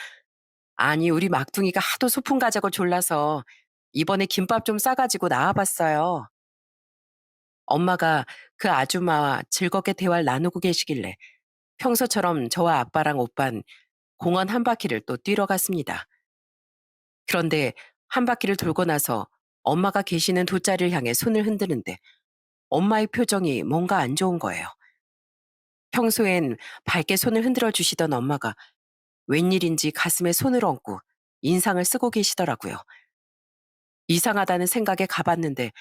아니, 우리 막둥이가 하도 소풍 가자고 졸라서 이번에 김밥 좀 싸가지고 나와봤어요. 엄마가 그 아줌마와 즐겁게 대화를 나누고 계시길래 평소처럼 저와 아빠랑 오빤 공원 한 바퀴를 또 뛰러 갔습니다. 그런데 한 바퀴를 돌고 나서 엄마가 계시는 돗자리를 향해 손을 흔드는데 엄마의 표정이 뭔가 안 좋은 거예요. 평소엔 밝게 손을 흔들어 주시던 엄마가 웬일인지 가슴에 손을 얹고 인상을 쓰고 계시더라고요. 이상하다는 생각에 가봤는데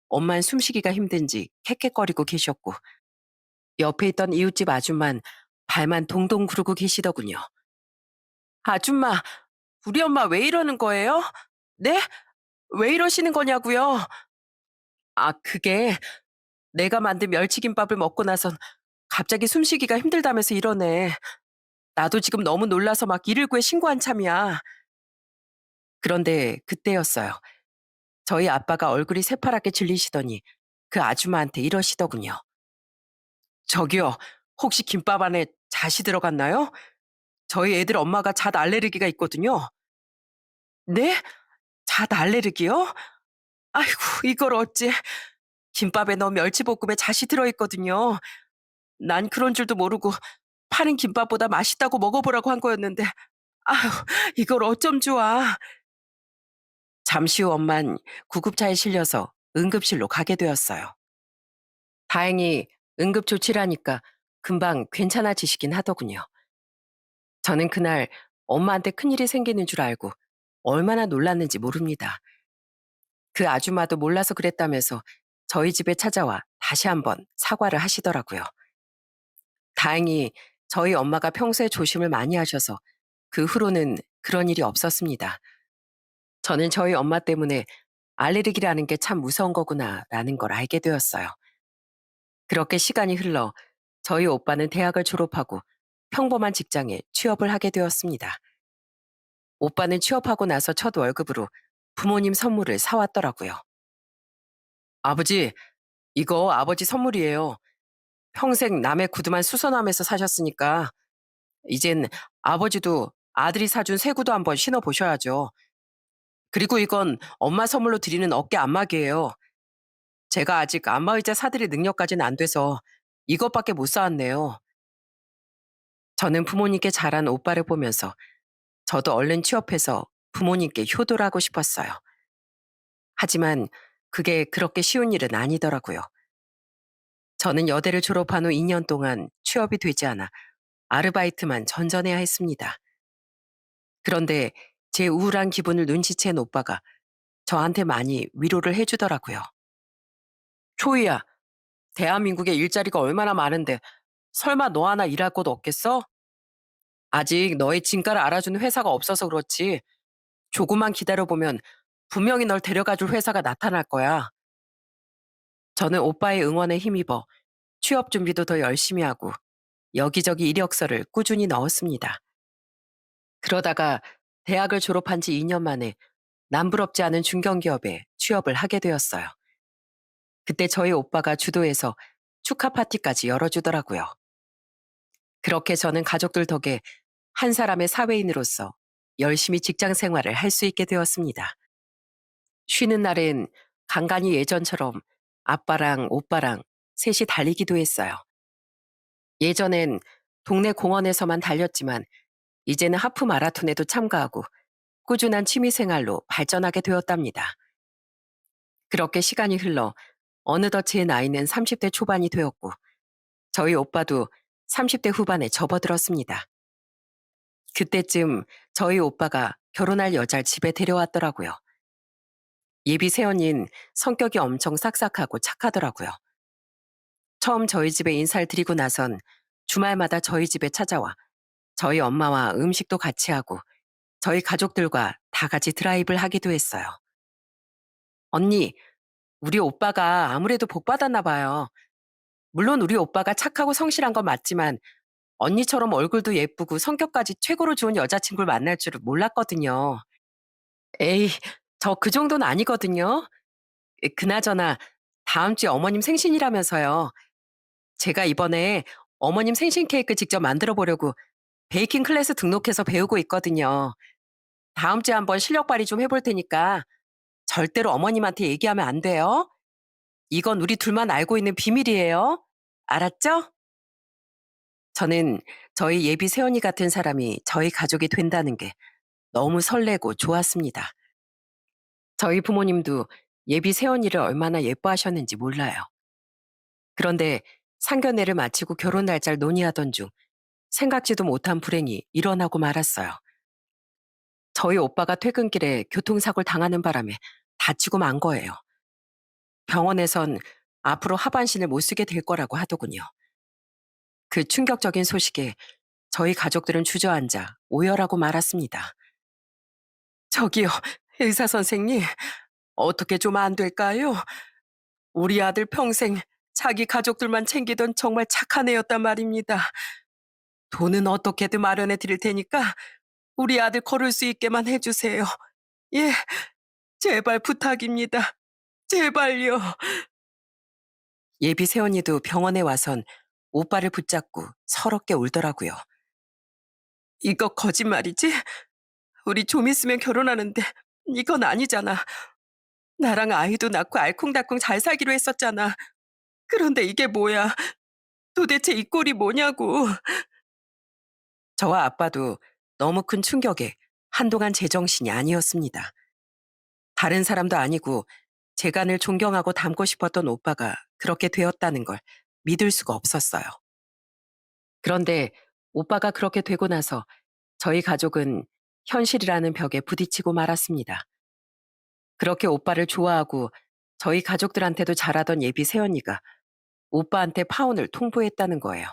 엄만 숨쉬기가 힘든지 캑캑거리고 계셨고 옆에 있던 이웃집 아줌만 발만 동동 구르고 계시더군요. 아줌마, 우리 엄마 왜 이러는 거예요? 네? 왜 이러시는 거냐고요? 아, 그게 내가 만든 멸치김밥을 먹고 나선 갑자기 숨쉬기가 힘들다면서 이러네. 나도 지금 너무 놀라서 막 119에 신고한 참이야. 그런데 그때였어요. 저희 아빠가 얼굴이 새파랗게 질리시더니 그 아줌마한테 이러시더군요. 저기요, 혹시 김밥 안에 잣이 들어갔나요? 저희 애들 엄마가 잣 알레르기가 있거든요. 네? 잣 알레르기요? 아이고, 이걸 어찌. 김밥에 넣은 멸치볶음에 잣이 들어있거든요. 난 그런 줄도 모르고 파는 김밥보다 맛있다고 먹어보라고 한 거였는데, 아휴, 이걸 어쩜 좋아. 잠시 후 엄만 구급차에 실려서 응급실로 가게 되었어요. 다행히 응급조치라니까 금방 괜찮아지시긴 하더군요. 저는 그날 엄마한테 큰일이 생기는 줄 알고 얼마나 놀랐는지 모릅니다. 그 아줌마도 몰라서 그랬다면서 저희 집에 찾아와 다시 한번 사과를 하시더라고요. 다행히 저희 엄마가 평소에 조심을 많이 하셔서 그 후로는 그런 일이 없었습니다. 저는 저희 엄마 때문에 알레르기라는 게 참 무서운 거구나라는 걸 알게 되었어요. 그렇게 시간이 흘러 저희 오빠는 대학을 졸업하고 평범한 직장에 취업을 하게 되었습니다. 오빠는 취업하고 나서 첫 월급으로 부모님 선물을 사왔더라고요. 아버지, 이거 아버지 선물이에요. 평생 남의 구두만 수선하면서 사셨으니까 이젠 아버지도 아들이 사준 새 구두 한번 신어보셔야죠. 그리고 이건 엄마 선물로 드리는 어깨 안마기예요. 제가 아직 안마의자 사드릴 능력까지는 안 돼서 이것밖에 못 사왔네요. 저는 부모님께 잘한 오빠를 보면서 저도 얼른 취업해서 부모님께 효도를 하고 싶었어요. 하지만 그게 그렇게 쉬운 일은 아니더라고요. 저는 여대를 졸업한 후 2년 동안 취업이 되지 않아 아르바이트만 전전해야 했습니다. 그런데 제 우울한 기분을 눈치챈 오빠가 저한테 많이 위로를 해주더라고요. 초이야, 대한민국에 일자리가 얼마나 많은데 설마 너 하나 일할 곳 없겠어? 아직 너의 진가를 알아주는 회사가 없어서 그렇지. 조금만 기다려보면 분명히 널 데려가 줄 회사가 나타날 거야. 저는 오빠의 응원에 힘입어 취업 준비도 더 열심히 하고 여기저기 이력서를 꾸준히 넣었습니다. 그러다가 대학을 졸업한 지 2년 만에 남부럽지 않은 중견기업에 취업을 하게 되었어요. 그때 저희 오빠가 주도해서 축하 파티까지 열어주더라고요. 그렇게 저는 가족들 덕에 한 사람의 사회인으로서 열심히 직장 생활을 할 수 있게 되었습니다. 쉬는 날엔 간간히 예전처럼 아빠랑 오빠랑 셋이 달리기도 했어요. 예전엔 동네 공원에서만 달렸지만 이제는 하프 마라톤에도 참가하고 꾸준한 취미 생활로 발전하게 되었답니다. 그렇게 시간이 흘러 어느덧 제 나이는 30대 초반이 되었고 저희 오빠도 30대 후반에 접어들었습니다. 그때쯤 저희 오빠가 결혼할 여자를 집에 데려왔더라고요. 예비 새언니는 성격이 엄청 싹싹하고 착하더라고요. 처음 저희 집에 인사를 드리고 나선 주말마다 저희 집에 찾아와 저희 엄마와 음식도 같이 하고 저희 가족들과 다 같이 드라이브를 하기도 했어요. 언니, 우리 오빠가 아무래도 복 받았나 봐요. 물론 우리 오빠가 착하고 성실한 건 맞지만 언니처럼 얼굴도 예쁘고 성격까지 최고로 좋은 여자친구를 만날 줄은 몰랐거든요. 에이, 저 그 정도는 아니거든요. 그나저나 다음 주에 어머님 생신이라면서요. 제가 이번에 어머님 생신 케이크 직접 만들어 보려고 베이킹 클래스 등록해서 배우고 있거든요. 다음 주에 한번 실력 발휘 좀 해볼 테니까 절대로 어머님한테 얘기하면 안 돼요. 이건 우리 둘만 알고 있는 비밀이에요. 알았죠? 저는 저희 예비 새언니 같은 사람이 저희 가족이 된다는 게 너무 설레고 좋았습니다. 저희 부모님도 예비 새언니를 얼마나 예뻐하셨는지 몰라요. 그런데 상견례를 마치고 결혼 날짜를 논의하던 중 생각지도 못한 불행이 일어나고 말았어요. 저희 오빠가 퇴근길에 교통사고를 당하는 바람에 다치고 만 거예요. 병원에선 앞으로 하반신을 못 쓰게 될 거라고 하더군요. 그 충격적인 소식에 저희 가족들은 주저앉아 오열하고 말았습니다. 저기요, 의사 선생님, 어떻게 좀 안 될까요? 우리 아들 평생 자기 가족들만 챙기던 정말 착한 애였단 말입니다. 돈은 어떻게든 마련해 드릴 테니까 우리 아들 걸을 수 있게만 해주세요. 예, 제발 부탁입니다. 제발요. 예비 새언니도 병원에 와선 오빠를 붙잡고 서럽게 울더라고요. 이거 거짓말이지? 우리 좀 있으면 결혼하는데 이건 아니잖아. 나랑 아이도 낳고 알콩달콩 잘 살기로 했었잖아. 그런데 이게 뭐야? 도대체 이 꼴이 뭐냐고. 저와 아빠도 너무 큰 충격에 한동안 제정신이 아니었습니다. 다른 사람도 아니고 제가 늘 존경하고 닮고 싶었던 오빠가 그렇게 되었다는 걸 믿을 수가 없었어요. 그런데 오빠가 그렇게 되고 나서 저희 가족은 현실이라는 벽에 부딪히고 말았습니다. 그렇게 오빠를 좋아하고 저희 가족들한테도 잘하던 예비 새언니가 오빠한테 파혼을 통보했다는 거예요.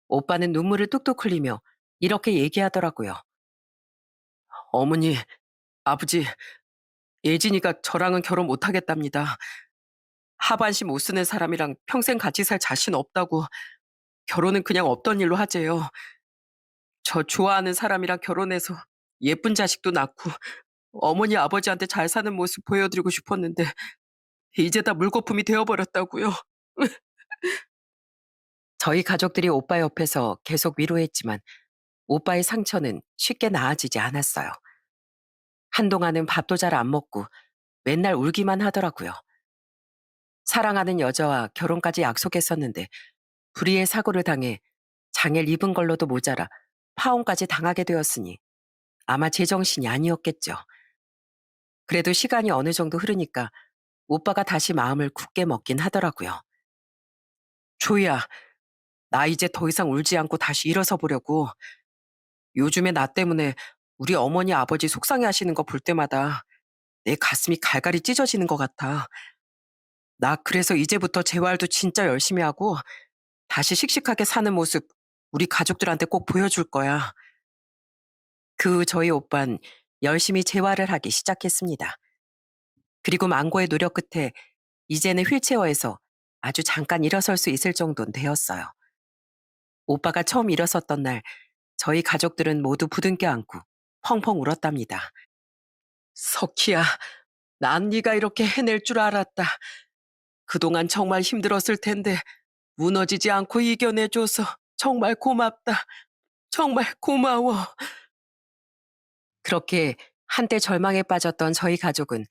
오빠는 눈물을 뚝뚝 흘리며 이렇게 얘기하더라고요. 어머니, 아버지, 예진이가 저랑은 결혼 못 하겠답니다. 하반신 못 쓰는 사람이랑 평생 같이 살 자신 없다고 결혼은 그냥 없던 일로 하재요. 저 좋아하는 사람이랑 결혼해서 예쁜 자식도 낳고 어머니 아버지한테 잘 사는 모습 보여드리고 싶었는데 이제 다 물거품이 되어버렸다고요. 저희 가족들이 오빠 옆에서 계속 위로했지만 오빠의 상처는 쉽게 나아지지 않았어요. 한동안은 밥도 잘 안 먹고 맨날 울기만 하더라고요. 사랑하는 여자와 결혼까지 약속했었는데 불의의 사고를 당해 장애를 입은 걸로도 모자라 파혼까지 당하게 되었으니 아마 제정신이 아니었겠죠. 그래도 시간이 어느 정도 흐르니까 오빠가 다시 마음을 굳게 먹긴 하더라고요. 조이야, 나 이제 더 이상 울지 않고 다시 일어서 보려고. 요즘에 나 때문에 우리 어머니 아버지 속상해 하시는 거 볼 때마다 내 가슴이 갈갈이 찢어지는 것 같아. 나 그래서 이제부터 재활도 진짜 열심히 하고 다시 씩씩하게 사는 모습 우리 가족들한테 꼭 보여줄 거야. 그 후 저희 오빤 열심히 재활을 하기 시작했습니다. 그리고 망고의 노력 끝에 이제는 휠체어에서 아주 잠깐 일어설 수 있을 정도는 되었어요. 오빠가 처음 일어섰던 날 저희 가족들은 모두 부둥켜 안고 펑펑 울었답니다. 석희야, 난 네가 이렇게 해낼 줄 알았다. 그동안 정말 힘들었을 텐데 무너지지 않고 이겨내줘서 정말 고맙다. 정말 고마워. 그렇게 한때 절망에 빠졌던 저희 가족은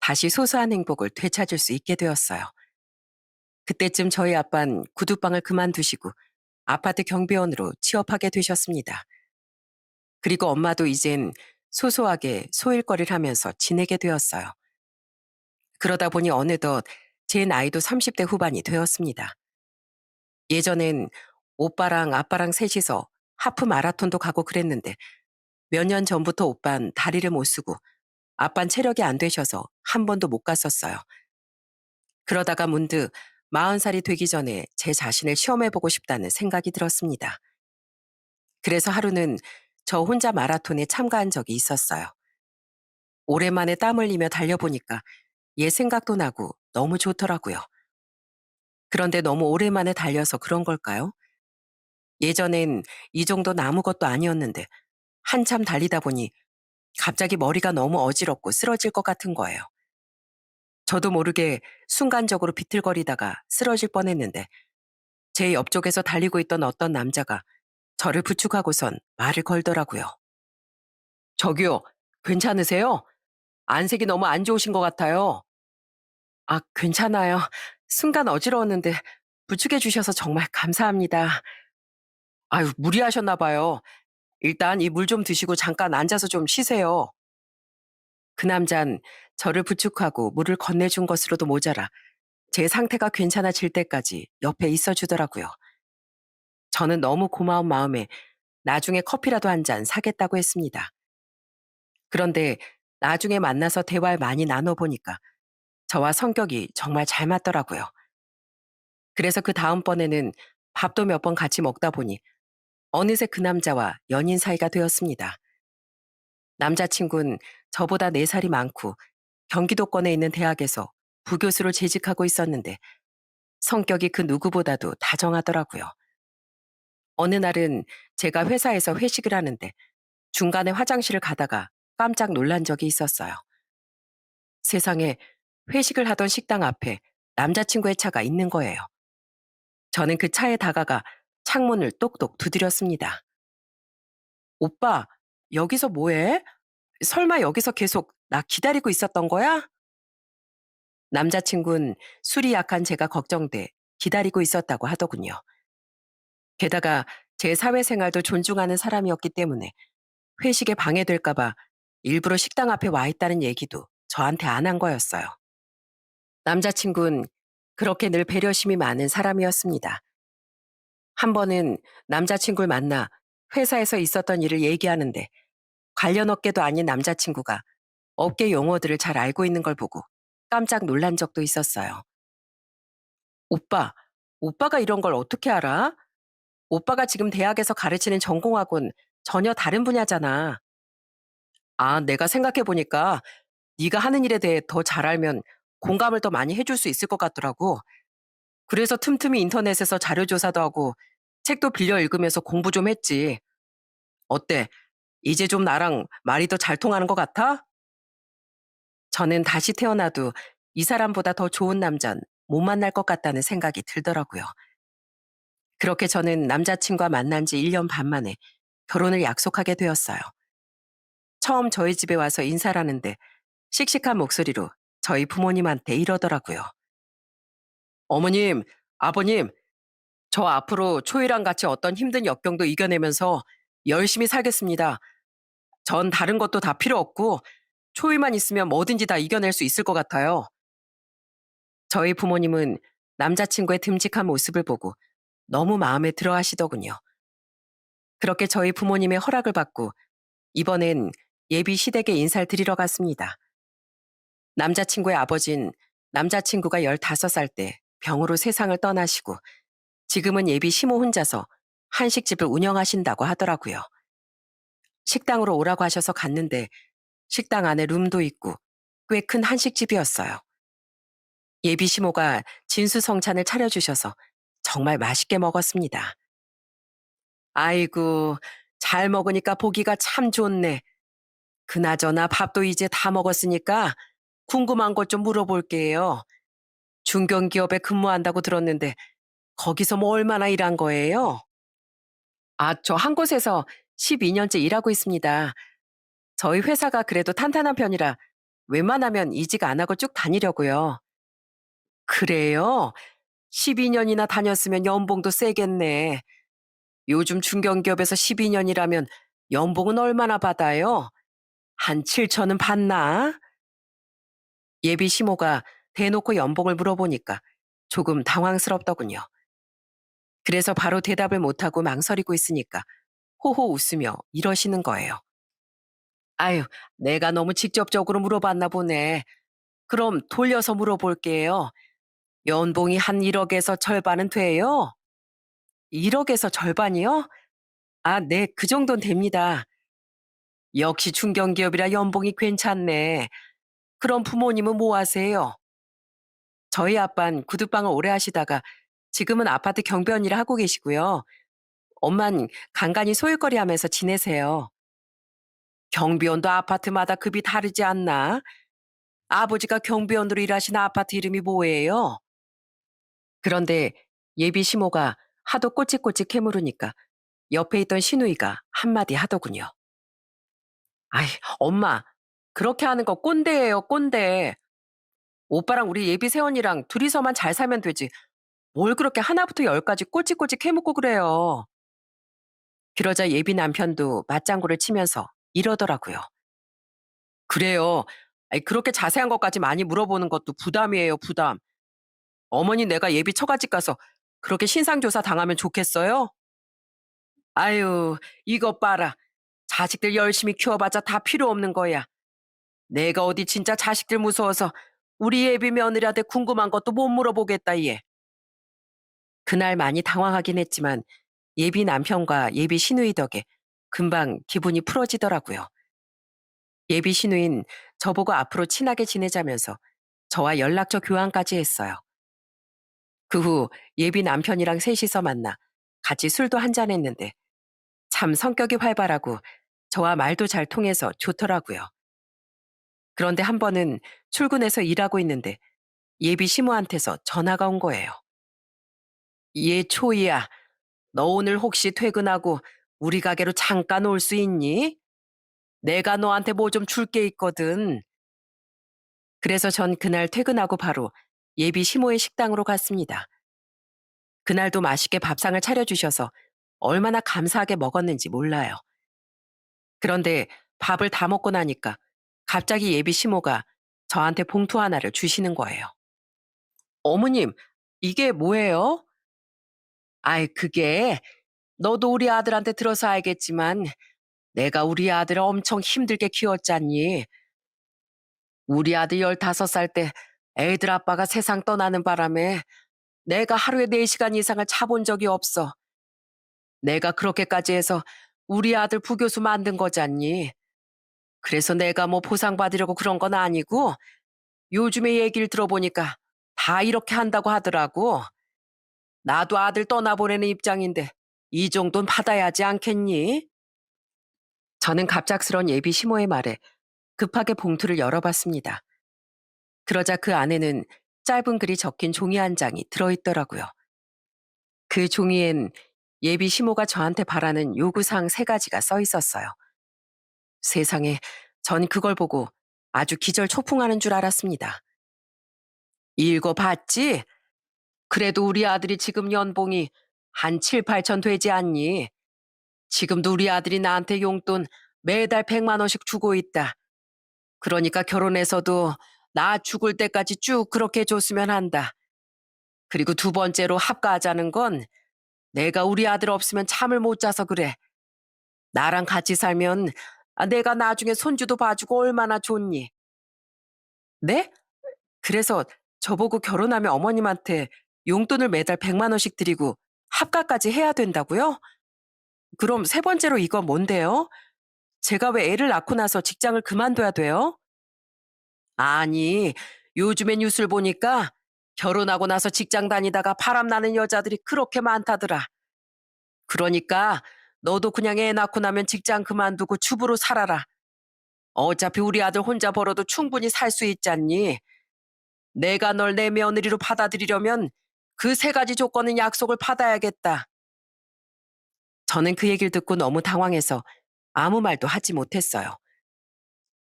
다시 소소한 행복을 되찾을 수 있게 되었어요. 그때쯤 저희 아빤 구두방을 그만두시고 아파트 경비원으로 취업하게 되셨습니다. 그리고 엄마도 이젠 소소하게 소일거리를 하면서 지내게 되었어요. 그러다 보니 어느덧 제 나이도 30대 후반이 되었습니다. 예전엔 오빠랑 아빠랑 셋이서 하프 마라톤도 가고 그랬는데 몇 년 전부터 오빤 다리를 못 쓰고 아빤 체력이 안 되셔서 한 번도 못 갔었어요. 그러다가 문득 40살이 되기 전에 제 자신을 시험해보고 싶다는 생각이 들었습니다. 그래서 하루는 저 혼자 마라톤에 참가한 적이 있었어요. 오랜만에 땀 흘리며 달려보니까 옛 생각도 나고 너무 좋더라고요. 그런데 너무 오랜만에 달려서 그런 걸까요? 예전엔 이 정도는 아무것도 아니었는데 한참 달리다 보니 갑자기 머리가 너무 어지럽고 쓰러질 것 같은 거예요. 저도 모르게 순간적으로 비틀거리다가 쓰러질 뻔했는데 제 옆쪽에서 달리고 있던 어떤 남자가 저를 부축하고선 말을 걸더라고요. 저기요, 괜찮으세요? 안색이 너무 안 좋으신 것 같아요. 아, 괜찮아요. 순간 어지러웠는데 부축해 주셔서 정말 감사합니다. 아유, 무리하셨나 봐요. 일단 이 물 좀 드시고 잠깐 앉아서 좀 쉬세요. 그 남잔 저를 부축하고 물을 건네준 것으로도 모자라 제 상태가 괜찮아질 때까지 옆에 있어 주더라고요. 저는 너무 고마운 마음에 나중에 커피라도 한 잔 사겠다고 했습니다. 그런데 나중에 만나서 대화를 많이 나눠보니까 저와 성격이 정말 잘 맞더라고요. 그래서 그 다음번에는 밥도 몇 번 같이 먹다 보니 어느새 그 남자와 연인 사이가 되었습니다. 남자친구는 저보다 4살이 많고 경기도권에 있는 대학에서 부교수로 재직하고 있었는데 성격이 그 누구보다도 다정하더라고요. 어느 날은 제가 회사에서 회식을 하는데 중간에 화장실을 가다가 깜짝 놀란 적이 있었어요. 세상에, 회식을 하던 식당 앞에 남자친구의 차가 있는 거예요. 저는 그 차에 다가가 창문을 똑똑 두드렸습니다. 오빠, 여기서 뭐해? 설마 여기서 계속 나 기다리고 있었던 거야? 남자친구는 술이 약한 제가 걱정돼 기다리고 있었다고 하더군요. 게다가 제 사회생활도 존중하는 사람이었기 때문에 회식에 방해될까봐 일부러 식당 앞에 와 있다는 얘기도 저한테 안 한 거였어요. 남자친구는 그렇게 늘 배려심이 많은 사람이었습니다. 한 번은 남자친구를 만나 회사에서 있었던 일을 얘기하는데 관련 업계도 아닌 남자친구가 업계 용어들을 잘 알고 있는 걸 보고 깜짝 놀란 적도 있었어요. 오빠, 오빠가 이런 걸 어떻게 알아? 오빠가 지금 대학에서 가르치는 전공하고는 전혀 다른 분야잖아. 아, 내가 생각해보니까 네가 하는 일에 대해 더 잘 알면 공감을 더 많이 해줄 수 있을 것 같더라고. 그래서 틈틈이 인터넷에서 자료 조사도 하고 책도 빌려 읽으면서 공부 좀 했지. 어때? 이제 좀 나랑 말이 더 잘 통하는 것 같아? 저는 다시 태어나도 이 사람보다 더 좋은 남잔 못 만날 것 같다는 생각이 들더라고요. 그렇게 저는 남자친구와 만난 지 1년 반 만에 결혼을 약속하게 되었어요. 처음 저희 집에 와서 인사를 하는데 씩씩한 목소리로 저희 부모님한테 이러더라고요. 어머님, 아버님, 저 앞으로 초이랑 같이 어떤 힘든 역경도 이겨내면서 열심히 살겠습니다. 전 다른 것도 다 필요 없고 초이만 있으면 뭐든지 다 이겨낼 수 있을 것 같아요. 저희 부모님은 남자친구의 듬직한 모습을 보고 너무 마음에 들어 하시더군요. 그렇게 저희 부모님의 허락을 받고 이번엔 예비 시댁에 인사를 드리러 갔습니다. 남자친구의 아버진 남자친구가 15살 때 병으로 세상을 떠나시고 지금은 예비 시모 혼자서 한식집을 운영하신다고 하더라고요. 식당으로 오라고 하셔서 갔는데 식당 안에 룸도 있고 꽤 큰 한식집이었어요. 예비 시모가 진수성찬을 차려주셔서 정말 맛있게 먹었습니다. 아이고, 잘 먹으니까 보기가 참 좋네. 그나저나 밥도 이제 다 먹었으니까 궁금한 것 좀 물어볼게요. 중견기업에 근무한다고 들었는데 거기서 뭐 얼마나 일한 거예요? 아, 저 한 곳에서 12년째 일하고 있습니다. 저희 회사가 그래도 탄탄한 편이라 웬만하면 이직 안 하고 쭉 다니려고요. 그래요? 12년이나 다녔으면 연봉도 세겠네. 요즘 중견기업에서 12년이라면 연봉은 얼마나 받아요? 한 7천은 받나? 예비 시모가 대놓고 연봉을 물어보니까 조금 당황스럽더군요. 그래서 바로 대답을 못하고 망설이고 있으니까 호호 웃으며 이러시는 거예요. 아유, 내가 너무 직접적으로 물어봤나 보네. 그럼 돌려서 물어볼게요. 연봉이 한 1억에서 절반은 돼요? 1억에서 절반이요? 아, 네, 그 정도는 됩니다. 역시 중견기업이라 연봉이 괜찮네. 그럼 부모님은 뭐 하세요? 저희 아빤 구두방을 오래 하시다가 지금은 아파트 경비원 일을 하고 계시고요. 엄만 간간히 소일거리 하면서 지내세요. 경비원도 아파트마다 급이 다르지 않나? 아버지가 경비원으로 일하시는 아파트 이름이 뭐예요? 그런데 예비 시모가 하도 꼬치꼬치 캐물으니까 옆에 있던 시누이가 한마디 하더군요. 아이, 엄마, 그렇게 하는 거 꼰대예요, 꼰대. 오빠랑 우리 예비 새언니랑 둘이서만 잘 살면 되지. 뭘 그렇게 하나부터 열까지 꼬치꼬치 캐묻고 그래요. 그러자 예비 남편도 맞장구를 치면서 이러더라고요. 그래요. 아이, 그렇게 자세한 것까지 많이 물어보는 것도 부담이에요, 부담. 어머니 내가 예비 처갓집 가서 그렇게 신상조사 당하면 좋겠어요? 아유, 이것 봐라. 자식들 열심히 키워봤자 다 필요 없는 거야. 내가 어디 진짜 자식들 무서워서 우리 예비 며느리한테 궁금한 것도 못 물어보겠다, 얘. 그날 많이 당황하긴 했지만 예비 남편과 예비 시누이 덕에 금방 기분이 풀어지더라고요. 예비 시누인 저보고 앞으로 친하게 지내자면서 저와 연락처 교환까지 했어요. 그 후 예비 남편이랑 셋이서 만나 같이 술도 한잔 했는데 참 성격이 활발하고 저와 말도 잘 통해서 좋더라고요. 그런데 한 번은 출근해서 일하고 있는데 예비 시모한테서 전화가 온 거예요. 얘 초이야, 너 오늘 혹시 퇴근하고 우리 가게로 잠깐 올 수 있니? 내가 너한테 뭐 좀 줄 게 있거든. 그래서 전 그날 퇴근하고 바로 예비 시모의 식당으로 갔습니다. 그날도 맛있게 밥상을 차려주셔서 얼마나 감사하게 먹었는지 몰라요. 그런데 밥을 다 먹고 나니까 갑자기 예비 시모가 저한테 봉투 하나를 주시는 거예요. 어머님, 이게 뭐예요? 아이, 그게 너도 우리 아들한테 들어서 알겠지만 내가 우리 아들을 엄청 힘들게 키웠잖니. 우리 아들 15살 때 애들 아빠가 세상 떠나는 바람에 내가 하루에 4시간 이상을 자본 적이 없어. 내가 그렇게까지 해서 우리 아들 부교수 만든 거잖니. 그래서 내가 뭐 보상받으려고 그런 건 아니고 요즘에 얘기를 들어보니까 다 이렇게 한다고 하더라고. 나도 아들 떠나보내는 입장인데 이 정도는 받아야지 않겠니? 저는 갑작스런 예비 시모의 말에 급하게 봉투를 열어봤습니다. 그러자 그 안에는 짧은 글이 적힌 종이 한 장이 들어있더라고요. 그 종이엔 예비 시모가 저한테 바라는 요구사항 3가지가 써 있었어요. 세상에, 전 그걸 보고 아주 기절초풍하는 줄 알았습니다. 읽어봤지? 그래도 우리 아들이 지금 연봉이 한 7, 8천 되지 않니? 지금도 우리 아들이 나한테 용돈 매달 100만 원씩 주고 있다. 그러니까 결혼해서도 나 죽을 때까지 쭉 그렇게 줬으면 한다. 그리고 두 번째로 합가하자는 건 내가 우리 아들 없으면 잠을 못 자서 그래. 나랑 같이 살면 내가 나중에 손주도 봐주고 얼마나 좋니? 네? 그래서 저보고 결혼하면 어머님한테 용돈을 매달 100만 원씩 드리고 합가까지 해야 된다고요? 그럼 세 번째로 이건 뭔데요? 제가 왜 애를 낳고 나서 직장을 그만둬야 돼요? 아니, 요즘에 뉴스를 보니까 결혼하고 나서 직장 다니다가 바람나는 여자들이 그렇게 많다더라. 그러니까 너도 그냥 애 낳고 나면 직장 그만두고 주부로 살아라. 어차피 우리 아들 혼자 벌어도 충분히 살 수 있잖니. 내가 널 내 며느리로 받아들이려면 그 세 가지 조건은 약속을 받아야겠다. 저는 그 얘기를 듣고 너무 당황해서 아무 말도 하지 못했어요.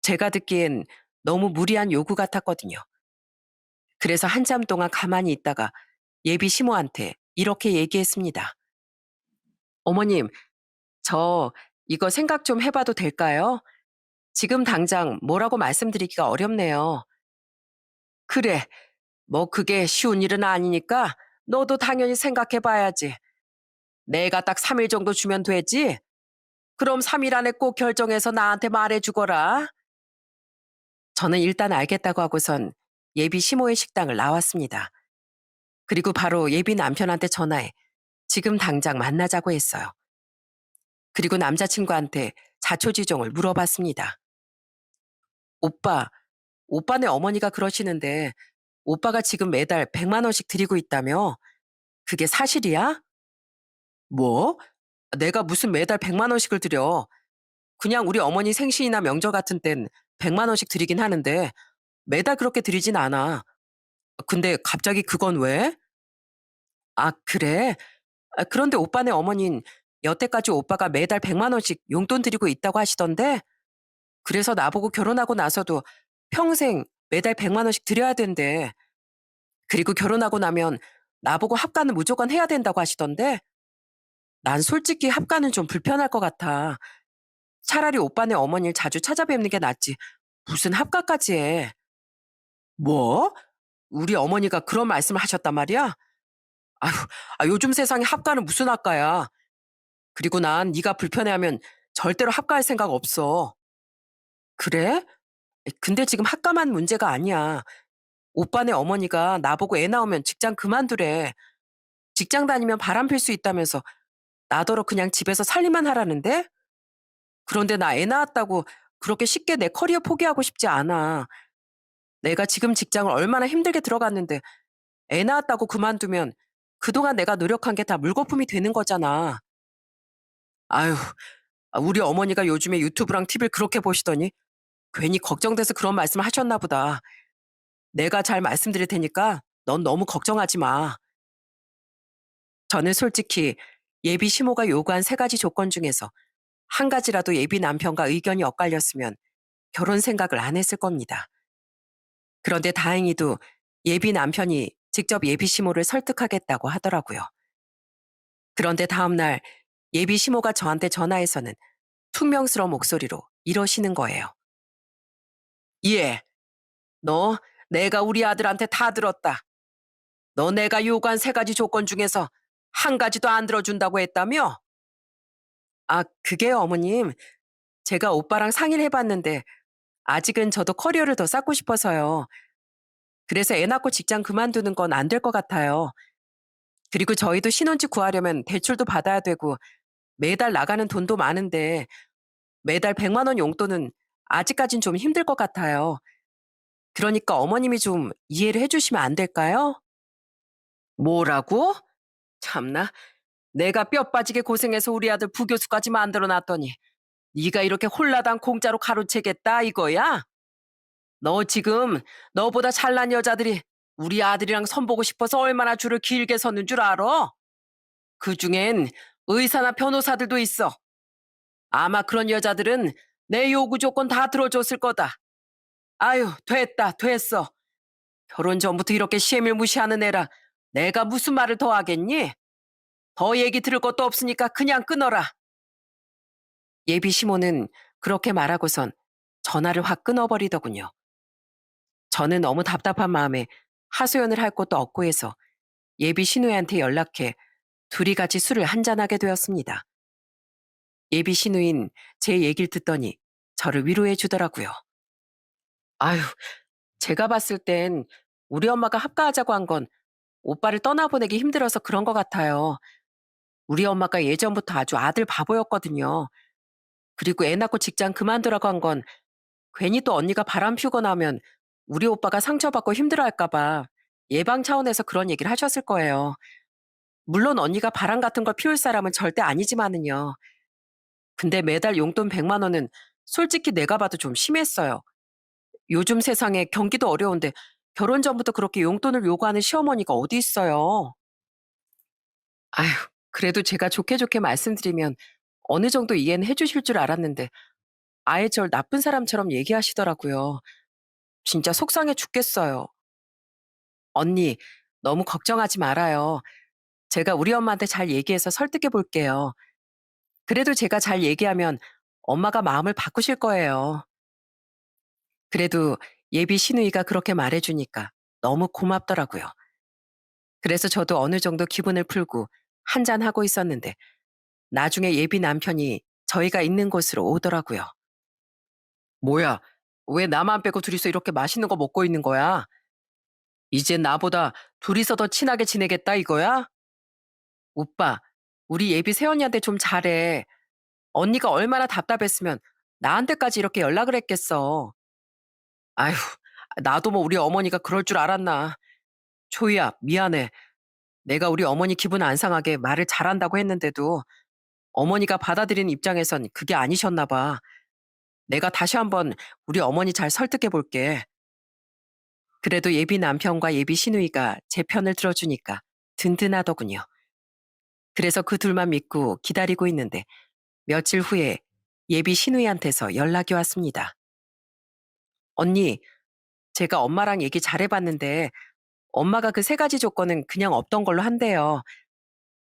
제가 듣기엔 너무 무리한 요구 같았거든요. 그래서 한참 동안 가만히 있다가 예비 시모한테 이렇게 얘기했습니다. 어머님, 저 이거 생각 좀 해봐도 될까요? 지금 당장 뭐라고 말씀드리기가 어렵네요. 그래, 뭐 그게 쉬운 일은 아니니까 너도 당연히 생각해봐야지. 내가 딱 3일 정도 주면 되지? 그럼 3일 안에 꼭 결정해서 나한테 말해주거라. 저는 일단 알겠다고 하고선 예비 시모의 식당을 나왔습니다. 그리고 바로 예비 남편한테 전화해 지금 당장 만나자고 했어요. 그리고 남자친구한테 자초지종을 물어봤습니다. 오빠, 오빠네 어머니가 그러시는데 오빠가 지금 매달 100만 원씩 드리고 있다며? 그게 사실이야? 뭐? 내가 무슨 매달 100만 원씩을 드려. 그냥 우리 어머니 생신이나 명절 같은 땐 100만 원씩 드리긴 하는데 매달 그렇게 드리진 않아. 근데 갑자기 그건 왜? 아, 그래? 그런데 오빠네 어머닌 여태까지 오빠가 매달 100만 원씩 용돈 드리고 있다고 하시던데 그래서 나보고 결혼하고 나서도 평생 매달 100만 원씩 드려야 된대. 그리고 결혼하고 나면 나보고 합가는 무조건 해야 된다고 하시던데 난 솔직히 합가는 좀 불편할 것 같아. 차라리 오빠네 어머니를 자주 찾아뵙는 게 낫지. 무슨 합가까지 해. 뭐? 우리 어머니가 그런 말씀을 하셨단 말이야? 아휴, 요즘 세상에 합가는 무슨 합가야. 그리고 난 네가 불편해하면 절대로 합가할 생각 없어. 그래? 근데 지금 합가만 문제가 아니야. 오빠네 어머니가 나보고 애 낳으면 직장 그만두래. 직장 다니면 바람 필 수 있다면서 나더러 그냥 집에서 살림만 하라는데? 그런데 나 애 낳았다고 그렇게 쉽게 내 커리어 포기하고 싶지 않아. 내가 지금 직장을 얼마나 힘들게 들어갔는데 애 낳았다고 그만두면 그동안 내가 노력한 게 다 물거품이 되는 거잖아. 아유, 우리 어머니가 요즘에 유튜브랑 TV를 그렇게 보시더니 괜히 걱정돼서 그런 말씀을 하셨나 보다. 내가 잘 말씀드릴 테니까 넌 너무 걱정하지 마. 저는 솔직히 예비 시모가 요구한 세 가지 조건 중에서 한 가지라도 예비 남편과 의견이 엇갈렸으면 결혼 생각을 안 했을 겁니다. 그런데 다행히도 예비 남편이 직접 예비 시모를 설득하겠다고 하더라고요. 그런데 다음날 예비 시모가 저한테 전화해서는 퉁명스러운 목소리로 이러시는 거예요. 예, 너 내가 우리 아들한테 다 들었다. 너 내가 요구한 세 가지 조건 중에서 한 가지도 안 들어준다고 했다며? 아, 그게요, 어머님. 제가 오빠랑 상의를 해봤는데 아직은 저도 커리어를 더 쌓고 싶어서요. 그래서 애 낳고 직장 그만두는 건 안 될 것 같아요. 그리고 저희도 신혼집 구하려면 대출도 받아야 되고 매달 나가는 돈도 많은데 매달 100만 원 용돈은 아직까진 좀 힘들 것 같아요. 그러니까 어머님이 좀 이해를 해주시면 안 될까요? 뭐라고? 참나. 내가 뼈 빠지게 고생해서 우리 아들 부교수까지 만들어 놨더니 네가 이렇게 홀라당 공짜로 가로채겠다 이거야? 너 지금 너보다 잘난 여자들이 우리 아들이랑 선보고 싶어서 얼마나 줄을 길게 섰는 줄 알아? 그중엔 의사나 변호사들도 있어. 아마 그런 여자들은 내 요구 조건 다 들어줬을 거다. 아유, 됐다, 됐어. 결혼 전부터 이렇게 시애밀 무시하는 애라 내가 무슨 말을 더 하겠니? 더 얘기 들을 것도 없으니까 그냥 끊어라. 예비 시모는 그렇게 말하고선 전화를 확 끊어버리더군요. 저는 너무 답답한 마음에 하소연을 할 곳도 없고 해서 예비 신우이한테 연락해 둘이 같이 술을 한잔하게 되었습니다. 예비 신우인 제 얘기를 듣더니 저를 위로해 주더라고요. 아유, 제가 봤을 땐 우리 엄마가 합가하자고 한 건 오빠를 떠나보내기 힘들어서 그런 것 같아요. 우리 엄마가 예전부터 아주 아들 바보였거든요. 그리고 애 낳고 직장 그만두라고 한 건 괜히 또 언니가 바람 피우고 나면 우리 오빠가 상처받고 힘들어할까 봐 예방 차원에서 그런 얘기를 하셨을 거예요. 물론 언니가 바람 같은 걸 피울 사람은 절대 아니지만은요. 근데 매달 용돈 100만 원은 솔직히 내가 봐도 좀 심했어요. 요즘 세상에 경기도 어려운데 결혼 전부터 그렇게 용돈을 요구하는 시어머니가 어디 있어요. 아휴, 그래도 제가 좋게 좋게 말씀드리면 어느 정도 이해는 해주실 줄 알았는데 아예 절 나쁜 사람처럼 얘기하시더라고요. 진짜 속상해 죽겠어요. 언니, 너무 걱정하지 말아요. 제가 우리 엄마한테 잘 얘기해서 설득해 볼게요. 그래도 제가 잘 얘기하면 엄마가 마음을 바꾸실 거예요. 그래도 예비 시누이가 그렇게 말해주니까 너무 고맙더라고요. 그래서 저도 어느 정도 기분을 풀고 한잔하고 있었는데 나중에 예비 남편이 저희가 있는 곳으로 오더라고요. 뭐야, 왜 나만 빼고 둘이서 이렇게 맛있는 거 먹고 있는 거야? 이제 나보다 둘이서 더 친하게 지내겠다 이거야? 오빠, 우리 예비 새언니한테 좀 잘해. 언니가 얼마나 답답했으면 나한테까지 이렇게 연락을 했겠어. 아휴, 나도 뭐 우리 어머니가 그럴 줄 알았나. 초이야, 미안해. 내가 우리 어머니 기분 안 상하게 말을 잘한다고 했는데도 어머니가 받아들이는 입장에선 그게 아니셨나 봐. 내가 다시 한번 우리 어머니 잘 설득해 볼게. 그래도 예비 남편과 예비 시누이가 제 편을 들어주니까 든든하더군요. 그래서 그 둘만 믿고 기다리고 있는데 며칠 후에 예비 시누이한테서 연락이 왔습니다. 언니, 제가 엄마랑 얘기 잘해봤는데 엄마가 그 세 가지 조건은 그냥 없던 걸로 한대요.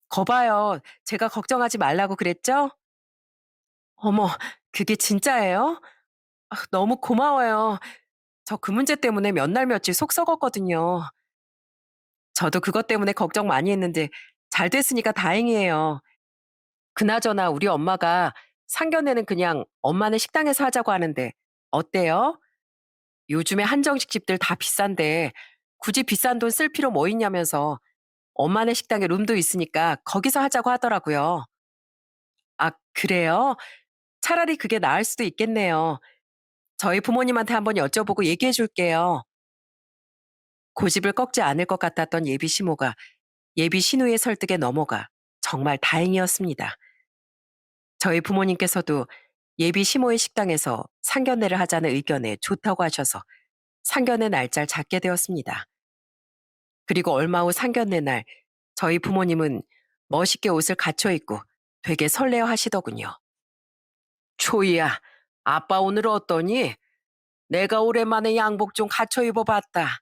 거봐요. 제가 걱정하지 말라고 그랬죠? 어머, 그게 진짜예요? 아, 너무 고마워요. 저 그 문제 때문에 몇 날 며칠 속 썩었거든요. 저도 그것 때문에 걱정 많이 했는데 잘 됐으니까 다행이에요. 그나저나 우리 엄마가 상견례는 그냥 엄마네 식당에서 하자고 하는데 어때요? 요즘에 한정식 집들 다 비싼데 굳이 비싼 돈 쓸 필요 뭐 있냐면서 엄마네 식당에 룸도 있으니까 거기서 하자고 하더라고요. 아, 그래요? 차라리 그게 나을 수도 있겠네요. 저희 부모님한테 한번 여쭤보고 얘기해 줄게요. 고집을 꺾지 않을 것 같았던 예비 시모가 예비 신우의 설득에 넘어가 정말 다행이었습니다. 저희 부모님께서도 예비 시모의 식당에서 상견례를 하자는 의견에 좋다고 하셔서 상견례 날짜를 잡게 되었습니다. 그리고 얼마 후 상견례 날 저희 부모님은 멋있게 옷을 갖춰 입고 되게 설레어 하시더군요. 초이야, 아빠 오늘 어떠니? 내가 오랜만에 양복 좀 갖춰 입어봤다.